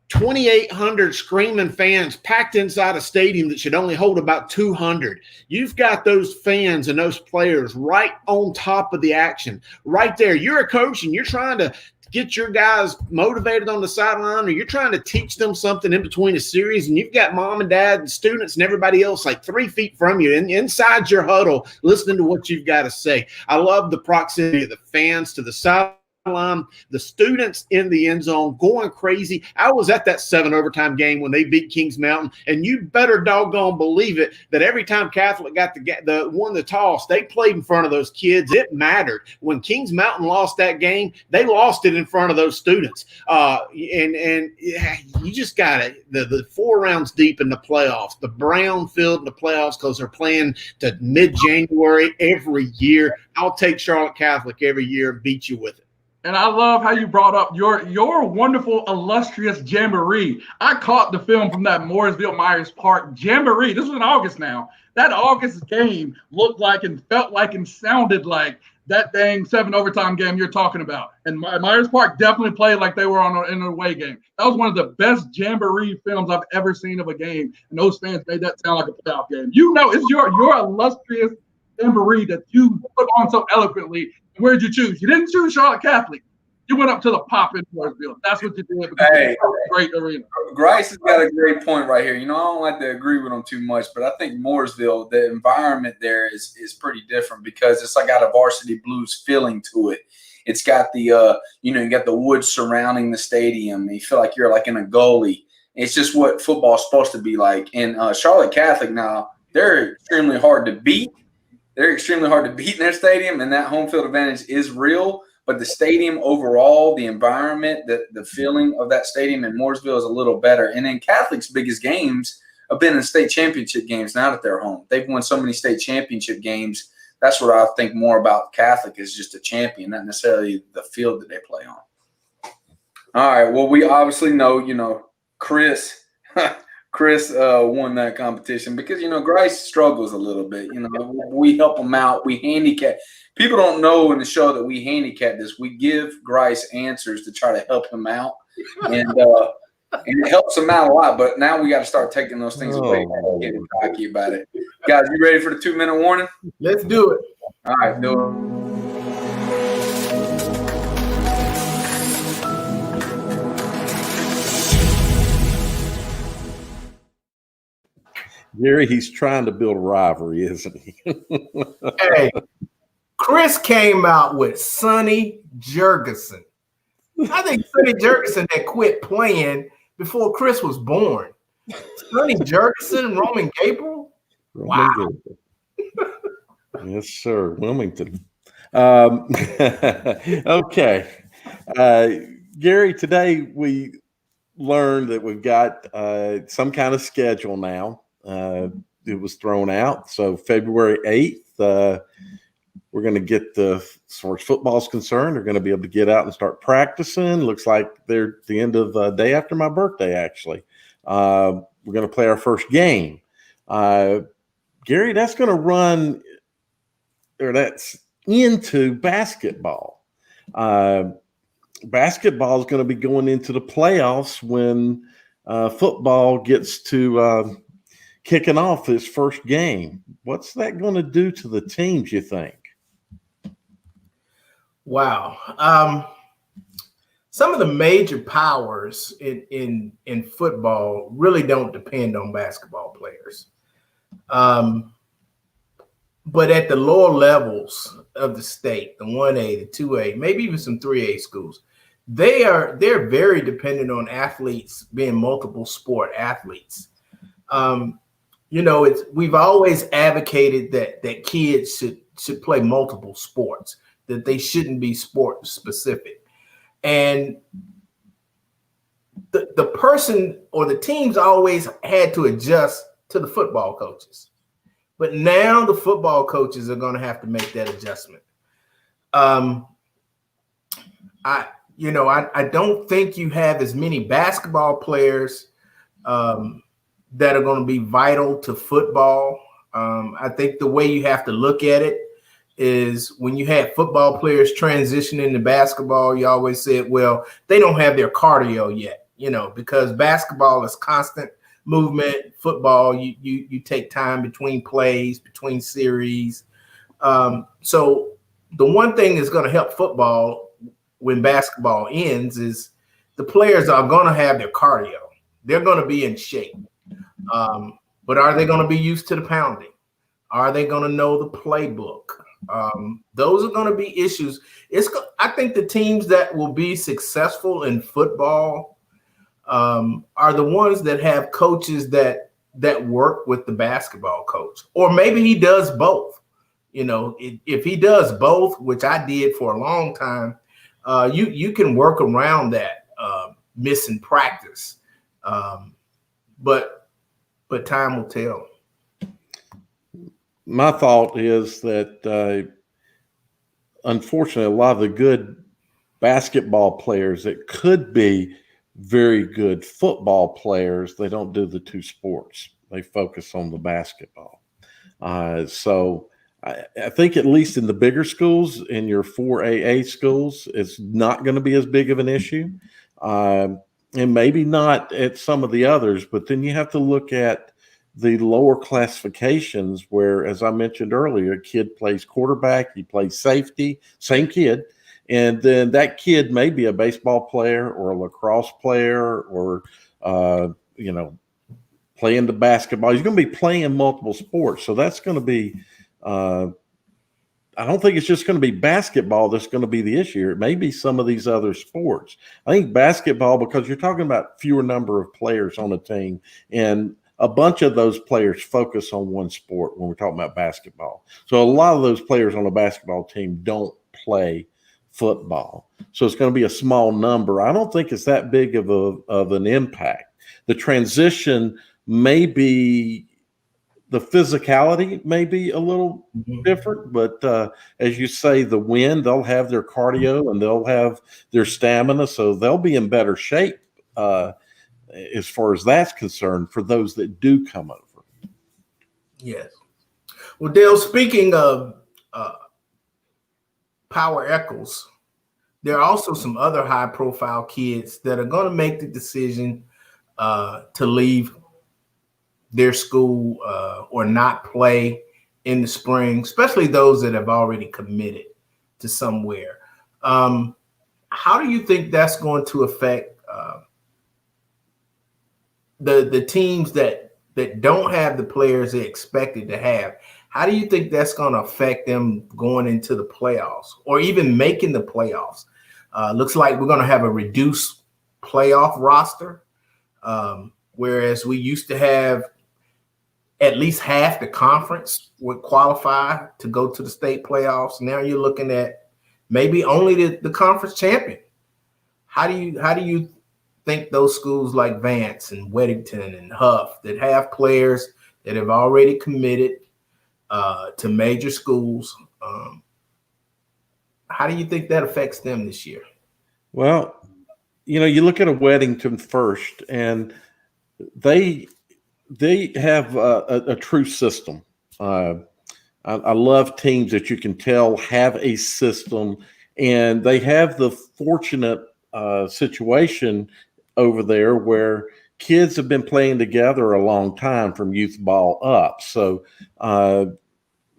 2,800 screaming fans packed inside a stadium that should only hold about 200. You've got those fans and those players right on top of the action, right there. You're a coach and you're trying to get your guys motivated on the sideline, or you're trying to teach them something in between a series, and you've got mom and dad and students and everybody else like 3 feet from you and inside your huddle listening to what you've got to say. I love the proximity of the fans to the sideline. The students in the end zone going crazy. I was at that 7 overtime game when they beat Kings Mountain, and you better doggone believe it that every time Catholic got the toss, they played in front of those kids. It mattered. When Kings Mountain lost that game, they lost it in front of those students. And you just got it. The 4 rounds deep in the playoffs, the brown field in the playoffs, because they're playing to mid-January every year. I'll take Charlotte Catholic every year and beat you with it. And I love how you brought up your wonderful, illustrious jamboree. I caught the film from that Mooresville Myers Park jamboree. This was in August now. That August game looked like and felt like and sounded like that dang 7 overtime game you're talking about. And Myers Park definitely played like they were in an away game. That was one of the best jamboree films I've ever seen of a game. And those fans made that sound like a playoff game. You know, it's your illustrious jamboree that you put on so eloquently. Where'd you choose? You didn't choose Charlotte Catholic. You went up to the Pop in Mooresville. That's what you did. Hey, great arena. Grice has got a great point right here. You know, I don't like to agree with him too much, but I think Mooresville, the environment there is pretty different because it's like got a varsity blues feeling to it. It's got the you got the woods surrounding the stadium. You feel like you're like in a gully. It's just what football's supposed to be like. And Charlotte Catholic now, they're extremely hard to beat. They're extremely hard to beat in their stadium, and that home field advantage is real. But the stadium overall, the environment, the feeling of that stadium in Mooresville is a little better. And then Catholic's biggest games have been in state championship games, not at their home. They've won so many state championship games. That's what I think more about Catholic is just a champion, not necessarily the field that they play on. All right. Well, we obviously know, Chris – Chris won that competition because, Grice struggles a little bit. We help him out. We handicap. People don't know in the show that we handicap this. We give Grice answers to try to help him out. And it helps him out a lot. But now we got to start taking those things away and getting cocky about it. Guys, you ready for the 2-minute warning? Let's do it. All right, do it. Gary, he's trying to build a rivalry, isn't he? Hey, Chris came out with Sonny Jurgensen. I think Sonny Jurgensen had quit playing before Chris was born. Sonny Jurgensen, Roman Gabriel? Wow. Gabriel. Yes, sir. Wilmington. Okay. Gary, today we learned that we've got some kind of schedule now. It was thrown out. So February 8th, we're going to get as far as football is concerned, they're going to be able to get out and start practicing. Looks like they're at the end of the day after my birthday, actually. We're going to play our first game. Gary, that's going to run, or that's into basketball. Basketball is going to be going into the playoffs when football gets to kicking off his first game. What's that going to do to the teams, you think? Wow. Some of the major powers in football really don't depend on basketball players. But at the lower levels, of the state, the 1A, the 2A, maybe even some 3A schools, they're very dependent on athletes being multiple sport athletes. We've always advocated that kids should play multiple sports, that they shouldn't be sport specific. And the person or the teams always had to adjust to the football coaches. But now the football coaches are going to have to make that adjustment. I don't think you have as many basketball players that are going to be vital to football. I think the way you have to look at it is when you had football players transitioning to basketball, you always said, well, they don't have their cardio yet, because basketball is constant movement. Football, you take time between plays, between series. So the one thing that's going to help football when basketball ends is the players are going to have their cardio. They're going to be in shape. But are they going to be used to the pounding? Are they going to know the playbook? Those are going to be issues. I think the teams that will be successful in football are the ones that have coaches that work with the basketball coach, or maybe he does both. If he does both, which I did for a long time, you can work around that missing practice. But time will tell. My thought is that unfortunately, a lot of the good basketball players that could be very good football players, they don't do the two sports. They focus on the basketball. So I think at least in the bigger schools, in your 4AA schools, it's not going to be as big of an issue. And maybe not at some of the others, but then you have to look at the lower classifications where, as I mentioned earlier, a kid plays quarterback, he plays safety, same kid. And then that kid may be a baseball player or a lacrosse player or, playing the basketball. He's going to be playing multiple sports. So that's going to be, I don't think it's just going to be basketball that's going to be the issue. It may be some of these other sports. I think basketball, because you're talking about fewer number of players on a team, and a bunch of those players focus on one sport when we're talking about basketball. So a lot of those players on a basketball team don't play football. So it's going to be a small number. I don't think it's that big of an impact. The transition may be, the physicality may be a little different, but as you say, the wind, they'll have their cardio and they'll have their stamina, so they'll be in better shape as far as that's concerned for those that do come over. Yes. Well, Dale, speaking of Power Eccles, there are also some other high-profile kids that are going to make the decision to leave their school or not play in the spring, especially those that have already committed to somewhere. How do you think that's going to affect the teams that don't have the players they expected to have? How do you think that's going to affect them going into the playoffs or even making the playoffs? Looks like we're going to have a reduced playoff roster, whereas we used to have at least half the conference would qualify to go to the state playoffs. Now you're looking at maybe only the conference champion. How do you think those schools like Vance and Weddington and Huff that have players that have already committed to major schools, how do you think that affects them this year? Well, you look at a Weddington first, and they have a true system. I love teams that you can tell have a system, and they have the fortunate situation over there where kids have been playing together a long time from youth ball up. So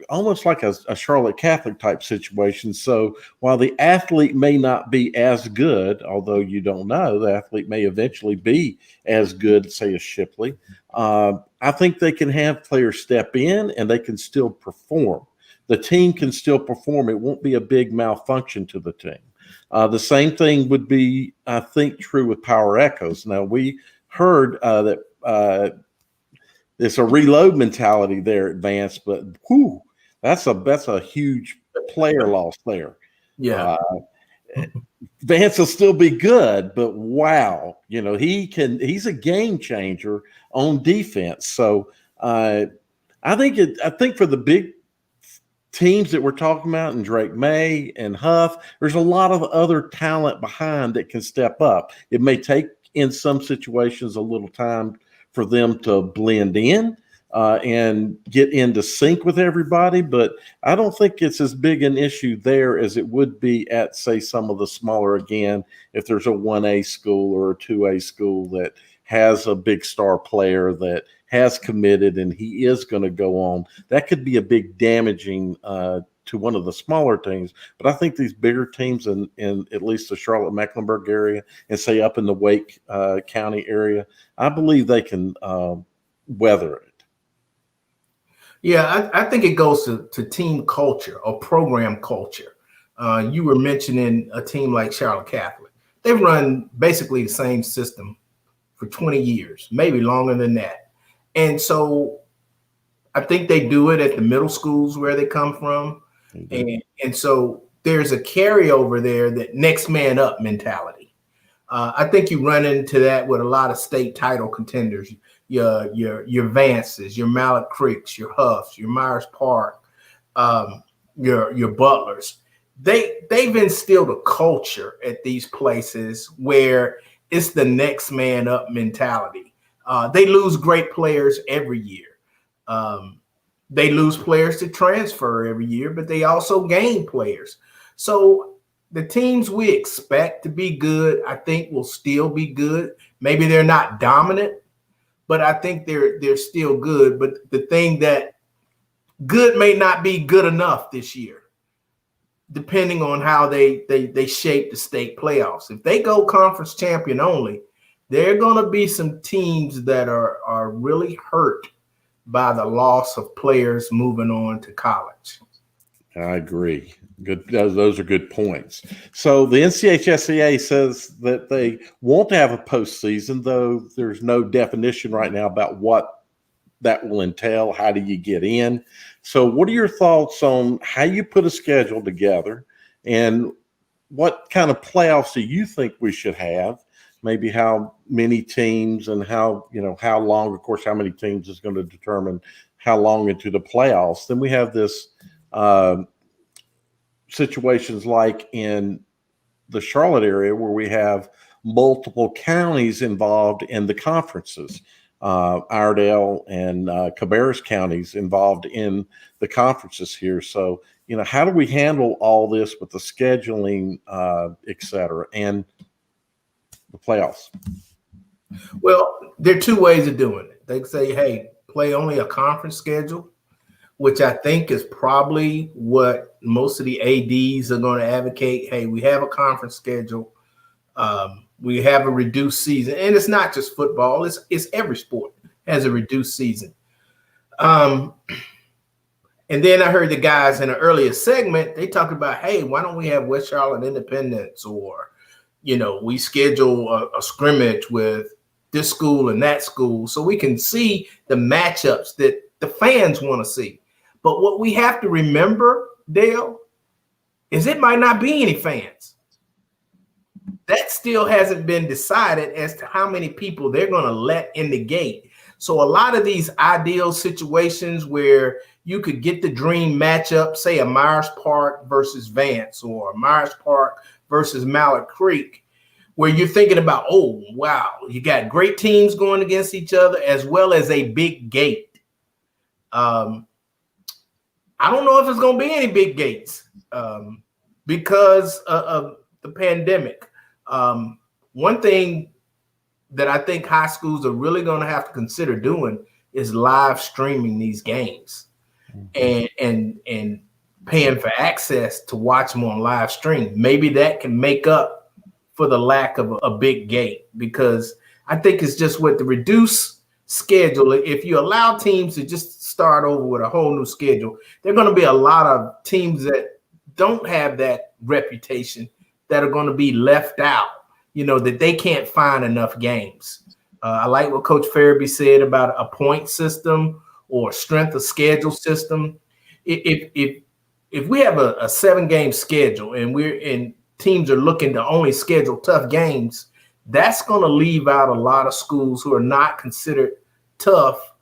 almost like a Charlotte Catholic type situation. So while the athlete may not be as good, although you don't know, the athlete may eventually be as good, say, as Shipley, I think they can have players step in and they can still perform. the team can still perform. It won't be a big malfunction to the team. The same thing would be, I think, true with Power Echoes. Now, we heard that it's a reload mentality there at Vance, but that's a huge player loss there. Yeah. Vance will still be good, but wow, he's a game changer on defense. So I think for the big teams that we're talking about, and Drake May and Huff, there's a lot of other talent behind that can step up. It may take in some situations a little time for them to blend in and get into sync with everybody, but I don't think it's as big an issue there as it would be at, say, some of the smaller, again, if there's a 1A school or a 2A school that has a big star player that has committed and he is going to go on. That could be a big damaging to one of the smaller teams. But I think these bigger teams in at least the Charlotte-Mecklenburg area and say up in the Wake County area, I believe they can weather it. Yeah, I think it goes to team culture or program culture. You were mentioning a team like Charlotte Catholic. They've run basically the same system for 20 years, maybe longer than that. And so I think they do it at the middle schools where they come from. Mm-hmm. And so there's a carryover there, that next man up mentality. I think you run into that with a lot of state title contenders, your Vances, your Mallard Creeks, your Huffs, your Myers Park, your Butlers. They've instilled a culture at these places where it's the next man up mentality. They lose great players every year. They lose players to transfer every year, but they also gain players. So the teams we expect to be good, I think, will still be good. Maybe they're not dominant, but I think they're still good. But the thing that good may not be good enough this year, depending on how they shape the state playoffs. If they go conference champion only, there are going to be some teams that are really hurt by the loss of players moving on to college. I agree. Good. Those are good points. So the NCHSAA says that they want to have a postseason, though there's no definition right now about what that will entail. How do you get in? So what are your thoughts on how you put a schedule together, and what kind of playoffs do you think we should have? Maybe how many teams and how long, of course, how many teams is going to determine how long into the playoffs. Then we have this situations like in the Charlotte area where we have multiple counties involved in the conferences. Iredell and Cabarrus counties involved in the conferences here. So, how do we handle all this with the scheduling, et cetera, and the playoffs? Well, there are two ways of doing it. They say, hey, play only a conference schedule, which I think is probably what most of the ADs are going to advocate. Hey, we have a conference schedule. We have a reduced season. And it's not just football. It's every sport has a reduced season. And then I heard the guys in an earlier segment, they talked about, hey, why don't we have West Charlotte Independence, or, we schedule a scrimmage with this school and that school so we can see the matchups that the fans want to see. But what we have to remember, Dale, is it might not be any fans. That still hasn't been decided as to how many people they're going to let in the gate. So a lot of these ideal situations where you could get the dream matchup, say a Myers Park versus Vance, or Myers Park versus Mallard Creek, where you're thinking about, oh, wow, you got great teams going against each other as well as a big gate. I don't know if it's going to be any big gates because of the pandemic. One thing that I think high schools are really going to have to consider doing is live streaming these games and paying for access to watch them on live stream. Maybe that can make up for the lack of a big gate, because I think it's just with the reduced schedule, if you allow teams to just start over with a whole new schedule, there are going to be a lot of teams that don't have that reputation that are going to be left out, that they can't find enough games. I like what Coach Ferebee said about a point system or strength of schedule system. If we have a 7-game schedule and teams are looking to only schedule tough games, that's going to leave out a lot of schools who are not considered tough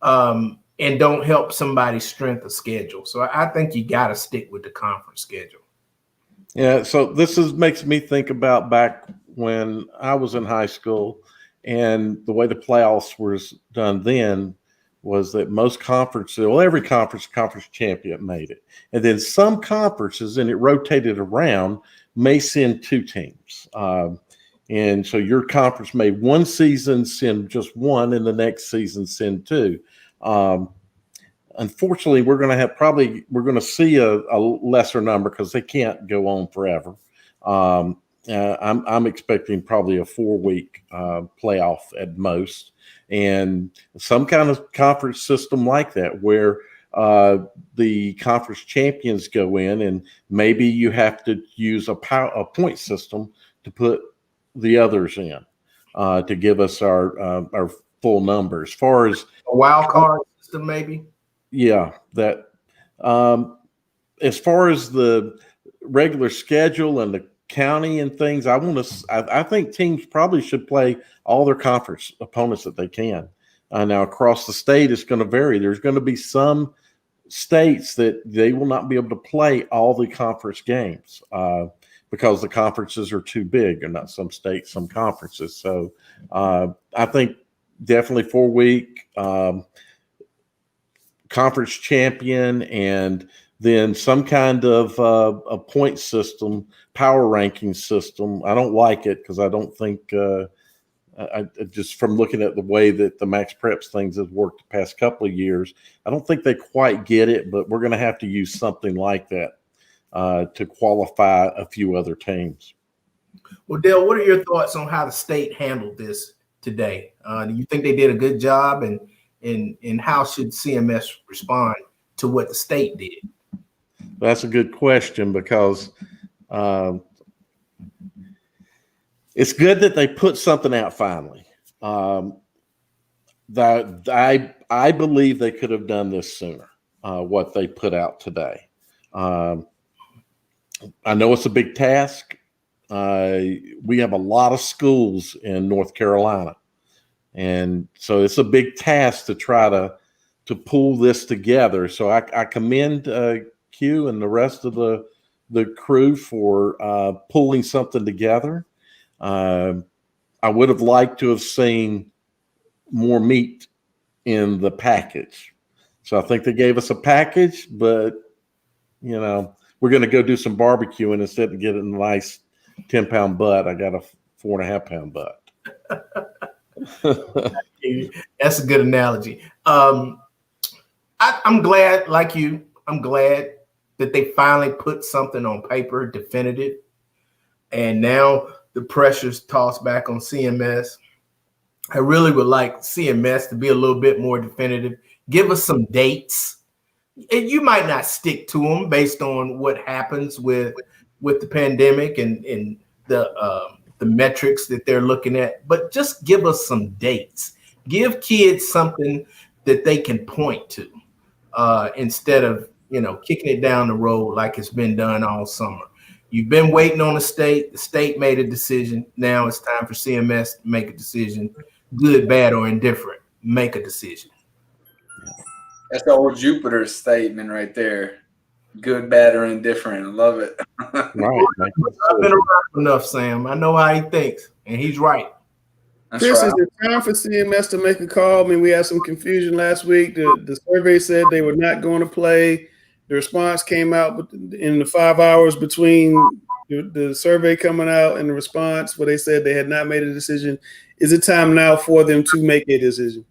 and don't help somebody's strength of schedule. So I think you got to stick with the conference schedule. Yeah, so this makes me think about back when I was in high school, and the way the playoffs was done then was that most conferences, every conference champion made it. And then some conferences, and it rotated around, may send 2 teams. And so your conference may one season send just 1 and the next season send 2. Unfortunately, we're going to see a lesser number because they can't go on forever. I'm expecting probably a 4-week playoff at most, and some kind of conference system like that where the conference champions go in, and maybe you have to use a point system to put the others in to give us our full number. As far as a wild card system, maybe. Yeah, that as far as the regular schedule and the county and things, I think teams probably should play all their conference opponents that they can. Now across the state, it's going to vary. There's going to be some states that they will not be able to play all the conference games because the conferences are too big, or not some states, some conferences. So I think definitely 4-week conference champion, and then some kind of a point system, power ranking system. I don't like it because I don't think I just from looking at the way that the Max Preps things have worked the past couple of years, I don't think they quite get it, but we're going to have to use something like that to qualify a few other teams. Well, Dale, what are your thoughts on how the state handled this today? Do you think they did a good job, and how should CMS respond to what the state did? That's a good question, because it's good that they put something out finally. That I believe they could have done this sooner, what they put out today. I know it's a big task. We have a lot of schools in North Carolina, and so it's a big task to try to pull this together. So I commend Q and the rest of the crew for pulling something together. I would have liked to have seen more meat in the package. So I think they gave us a package, but we're going to go do some barbecuing instead of getting a nice 10-pound butt. I got a 4.5-pound butt. That's a good analogy. I'm glad, like you, I'm glad that they finally put something on paper, definitive, and now the pressure's tossed back on CMS. I really would like CMS to be a little bit more definitive. Give us some dates. And you might not stick to them based on what happens with the pandemic and the metrics that they're looking at, but just give us some dates. Give kids something that they can point to instead of kicking it down the road like it's been done all summer. You've been waiting on the state made a decision. Now it's time for CMS to make a decision. Good, bad, or indifferent, make a decision. That's the old Jupiter statement right there. Good, bad, or indifferent. I love it. Right. I've been around enough, Sam. I know how he thinks, and he's right. Chris, is it time for CMS to make a call? I mean, we had some confusion last week. The survey said they were not going to play. The response came out in the 5 hours between the survey coming out and the response, where they said they had not made a decision. Is it time now for them to make a decision?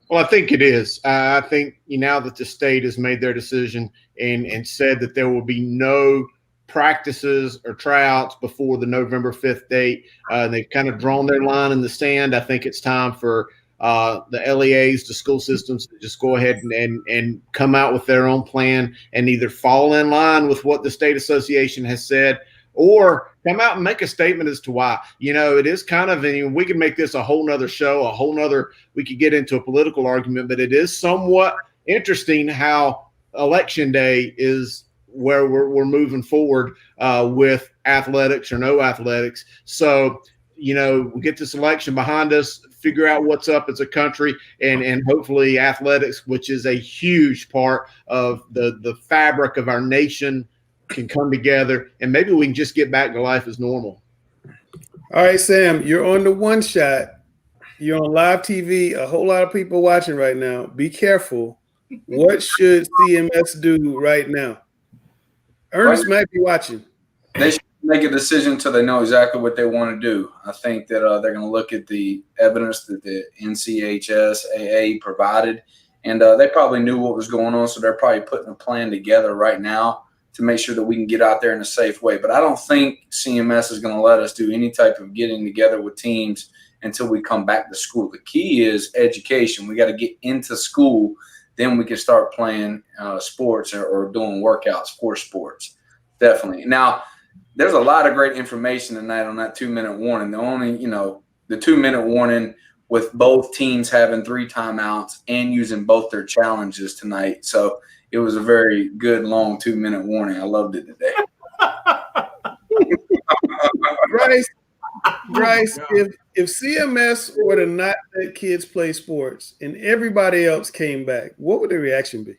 Well, I think it is. I think now that the state has made their decision and said that there will be no practices or tryouts before the November 5th date, they've kind of drawn their line in the sand. I think it's time for the LEAs, the school systems, to just go ahead and come out with their own plan and either fall in line with what the state association has said or come out and make a statement as to why. It is kind of, and we could make this a whole nother show, we could get into a political argument, but it is somewhat interesting how election day is where we're moving forward with athletics or no athletics. So, we get this election behind us, figure out what's up as a country, and hopefully athletics, which is a huge part of the fabric of our nation, can come together, and maybe we can just get back to life as normal. All right, Sam, you're on the one shot. You're on live TV. A whole lot of people watching right now. Be careful. What should CMS do right now? Ernest might be watching. They should make a decision until they know exactly what they want to do. I think that they're going to look at the evidence that the NCHSAA provided, and they probably knew what was going on, so they're probably putting a plan together right now to make sure that we can get out there in a safe way. But I don't think CMS is going to let us do any type of getting together with teams until we come back to school. The key is education. We got to get into school. Then we can start playing sports or doing workouts for sports. Definitely. Now, there's a lot of great information tonight on that 2-minute warning. The only, the 2-minute warning with both teams having 3 timeouts and using both their challenges tonight. So it was a very good, long 2-minute warning. I loved it today. Bryce, if CMS were to not let kids play sports and everybody else came back, what would the reaction be?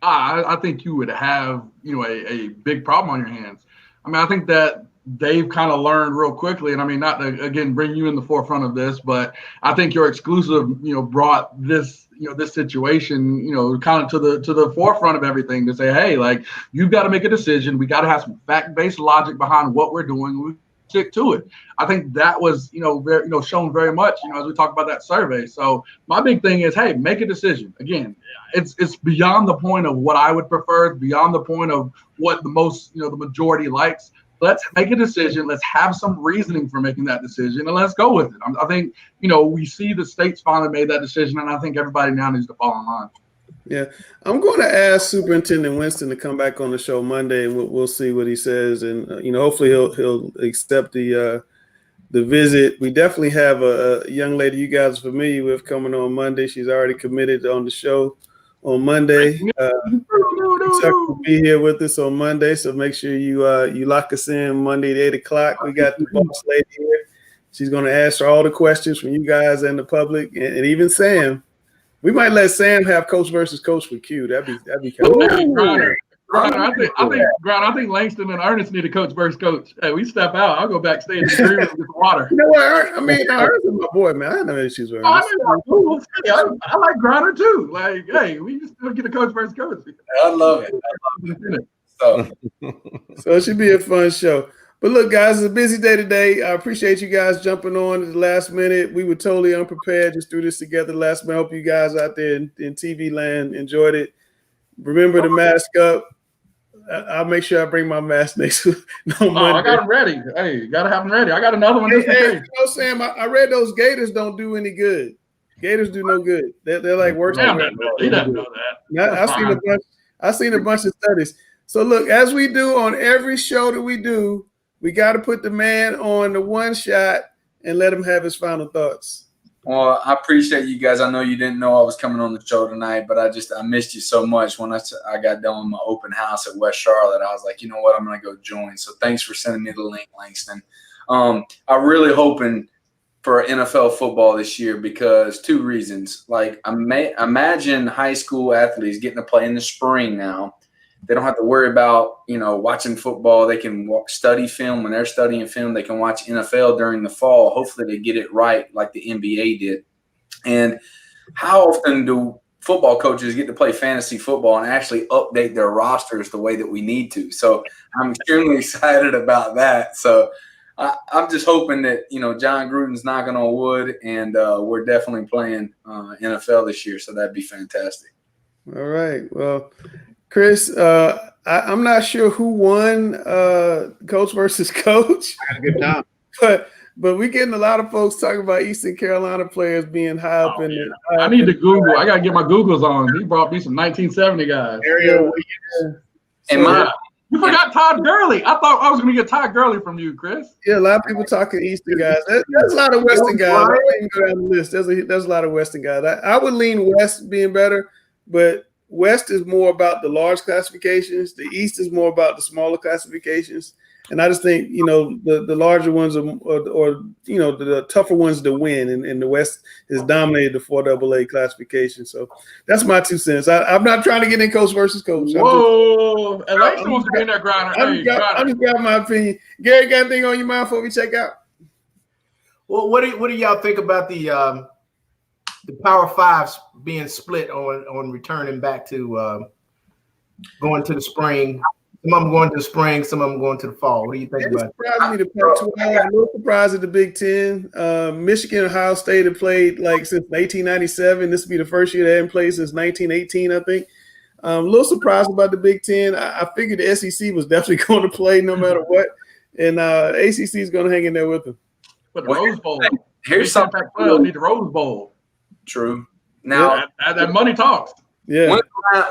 I think you would have, a big problem on your hands. I mean, I think that they've kind of learned real quickly, and I mean, not to, again, bring you in the forefront of this, but I think your exclusive, brought this, this situation, kind of to the forefront of everything to say, hey, like, you've got to make a decision. We got to have some fact-based logic behind what we're doing. We stick to it. I think that was, very, shown very much, as we talk about that survey. So my big thing is, hey, make a decision. Again, it's beyond the point of what I would prefer. It's beyond the point of what the most, the majority likes. Let's make a decision. Let's have some reasoning for making that decision, and let's go with it. I think, we see the states finally made that decision, and I think everybody now needs to fall in line. Yeah, I'm going to ask Superintendent Winston to come back on the show Monday, and we'll see what he says. And hopefully he'll accept the visit. We definitely have a young lady you guys are familiar with coming on Monday. She's already committed on the show on Monday. Chuck will be here with us on Monday, so make sure you lock us in Monday at 8:00. We got the boss lady here. She's going to answer all the questions from you guys and the public, and even Sam. We might let Sam have coach versus coach with Q. That'd be kind of I think Langston and Ernest need a coach versus coach. Hey, we step out. I'll go backstage and agree with the water. You know what? Ernest is my boy, man. I have no issues with Ernest. I like Griner too. Like, hey, we just get a coach versus coach. I love it. So it should be a fun show. But look, guys, it's a busy day today. I appreciate you guys jumping on at the last minute. We were totally unprepared. Just threw this together last minute. I hope you guys out there in TV land enjoyed it. Remember to mask up. I'll make sure I bring my mask next Monday. I got them ready. Hey, you got to have them ready. I got another one. Hey, Sam, I read those Gators don't do any good. Gators do no good. They're like worse. He doesn't know that. I've seen a bunch of studies. So look, as we do on every show that we do, we got to put the man on the one shot and let him have his final thoughts. Well, I appreciate you guys. I know you didn't know I was coming on the show tonight, but I missed you so much. When I got done with my open house at West Charlotte, I was like, you know what, I'm going to go join. So thanks for sending me the link, Langston. I'm really hoping for NFL football this year because 2 reasons. Like, imagine high school athletes getting to play in the spring now. They don't have to worry about, watching football. They can study film. When they're studying film, they can watch NFL during the fall. Hopefully they get it right like the NBA did. And how often do football coaches get to play fantasy football and actually update their rosters the way that we need to? So I'm extremely excited about that. So I'm just hoping that, John Gruden's knocking on wood, and we're definitely playing NFL this year. So that'd be fantastic. All right. Well, Chris, I'm not sure who won coach versus coach. I had a good time. But we're getting a lot of folks talking about Eastern Carolina players being high up in it. I need to Google. I got to get my Googles on. He brought me some 1970 guys. You forgot Todd Gurley. I thought I was going to get Todd Gurley from you, Chris. Yeah, a lot of people talking Eastern guys. There's a lot of Western guys. I don't even go down the list. There's a lot of Western guys. I would lean West being better, but West is more about the large classifications. The East is more about the smaller classifications. And I just think, the larger ones are, or the tougher ones to win. And the West has dominated the 4AA classification. So that's my 2 cents. I'm not trying to get in coach versus coach. Whoa. Alexa wants to be in that grinder. I'm just grabbing my opinion. Gary, got anything on your mind before we check out? Well, what do y'all think about the Power Fives being split on returning back to going to the spring? Some of them going to the spring, some of them going to the fall. What do you think about it? Surprised me, the Pac-12. I'm a little surprised at the Big Ten. Michigan and Ohio State have played since 1897. This will be the first year they haven't played since 1918, I think. A little surprised about the Big Ten. I figured the SEC was definitely going to play no matter what. And ACC is going to hang in there with them. But the Rose Bowl. Here's something. Pac-12 need the Rose Bowl. True. Now that money talks. Yeah.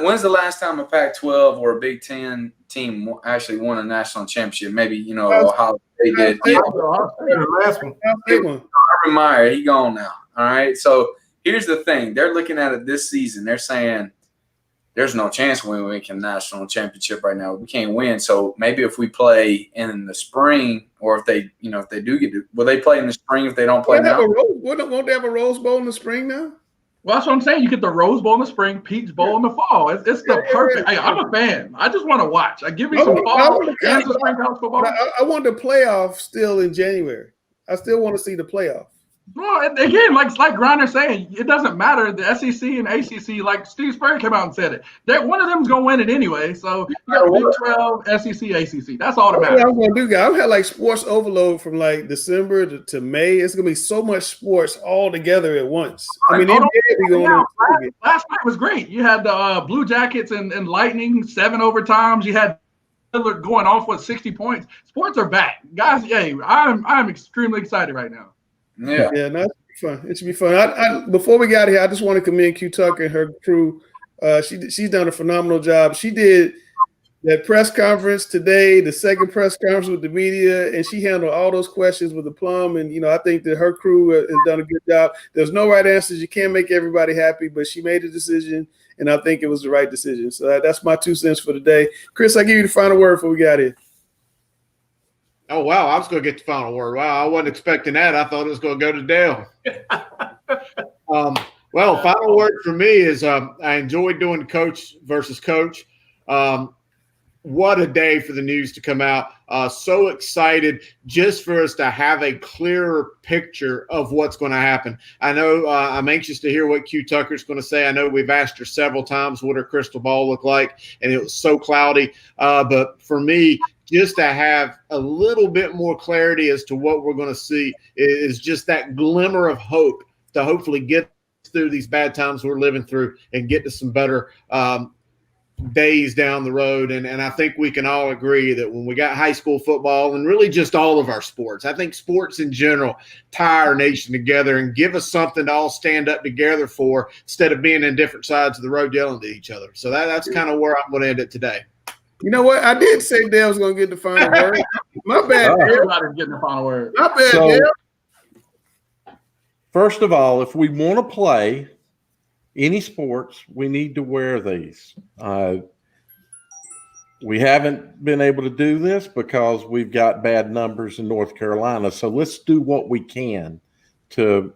When's the last time a Pac-12 or a Big Ten team actually won a national championship? Maybe Ohio State did. Last one. Urban Meyer, he gone now. All right. So here's the thing: they're looking at it this season. They're saying there's no chance we win a national championship right now. We can't win. So maybe if we play in the spring, or if they do get to, will they play in the spring if they don't play now? Won't they have a Rose Bowl in the spring now? Well, that's what I'm saying. You get the Rose Bowl in the spring, Peach Bowl in the fall. It's the perfect. I'm a fan. I just want to watch. Give me some fall and some spring college football. I want the playoff still in January. I still want to see the playoff. Well, again, like Griner saying, it doesn't matter. The SEC and ACC, like Steve Spurrier came out and said it. That one of them's gonna win it anyway. So you got Big 12, SEC, ACC. That's all that matters. I'm gonna do, guys. I've had sports overload from December to May. It's gonna be so much sports all together at once. I mean, last night was great. You had the Blue Jackets and Lightning 7 overtimes. You had Butler going off with 60 points. Sports are back, guys. Hey, I'm extremely excited right now. Yeah, no, it should be fun. It should be fun. Before we got here, I just want to commend Q Tucker and her crew. She's done a phenomenal job. She did that press conference today, the second press conference with the media, and she handled all those questions with aplomb. And I think that her crew has done a good job. There's no right answers. You can't make everybody happy, but she made a decision, and I think it was the right decision. So that's my 2 cents for today. Chris, I give you the final word before we got here. Oh, wow. I was going to get the final word. Wow. I wasn't expecting that. I thought it was going to go to Dale. Well, final word for me is I enjoyed doing coach versus coach. What a day for the news to come out. So excited just for us to have a clearer picture of what's going to happen. I know I'm anxious to hear what Q Tucker's going to say. I know we've asked her several times what her crystal ball looked like, and it was so cloudy. But for me, just to have a little bit more clarity as to what we're going to see is just that glimmer of hope to hopefully get through these bad times we're living through and get to some better days down the road. And I think we can all agree that when we got high school football and really just all of our sports, I think sports in general tie our nation together and give us something to all stand up together for instead of being in different sides of the road yelling at each other. So that's kind of where I'm going to end it today. You know what? I did say Dale was going to get the final word. My bad, Dale. Everybody's getting the final word. My bad, Dale. First of all, if we want to play any sports, we need to wear these. We haven't been able to do this because we've got bad numbers in North Carolina. So let's do what we can to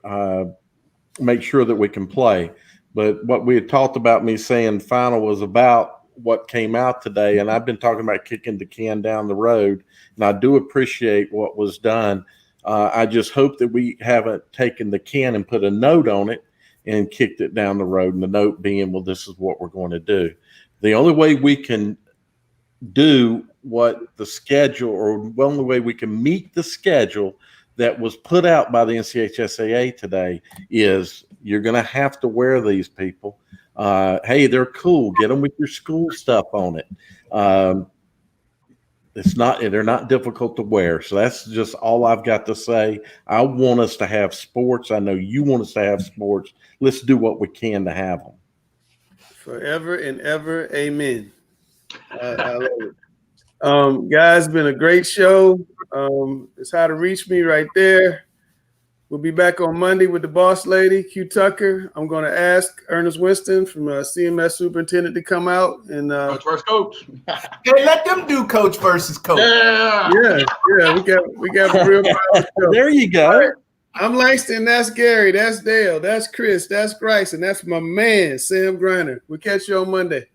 make sure that we can play. But what we had talked about me saying final was about what came out today, and I've been talking about kicking the can down the road, and I do appreciate what was done. I just hope that we haven't taken the can and put a note on it and kicked it down the road, and the note being, well, this is what we're going to do. The only way we can do what the schedule, or the only way we can meet the schedule that was put out by the NCHSAA today is you're going to have to wear these, people. Hey, they're cool. Get them with your school stuff on it. they're not difficult to wear. So that's just all I've got to say. I want us to have sports. I know you want us to have sports. Let's do what we can to have them. Forever and ever, amen. I love it. Guys, been a great show. It's how to reach me right there. We'll be back on Monday with the boss lady, Q Tucker. I'm going to ask Ernest Winston from CMS Superintendent to come out and Coach versus coach. Hey, let them do coach versus coach. Yeah. We got a real power show. There you go. Right. I'm Langston. That's Gary. That's Dale. That's Chris. That's Bryce. And that's my man, Sam Griner. We'll catch you on Monday.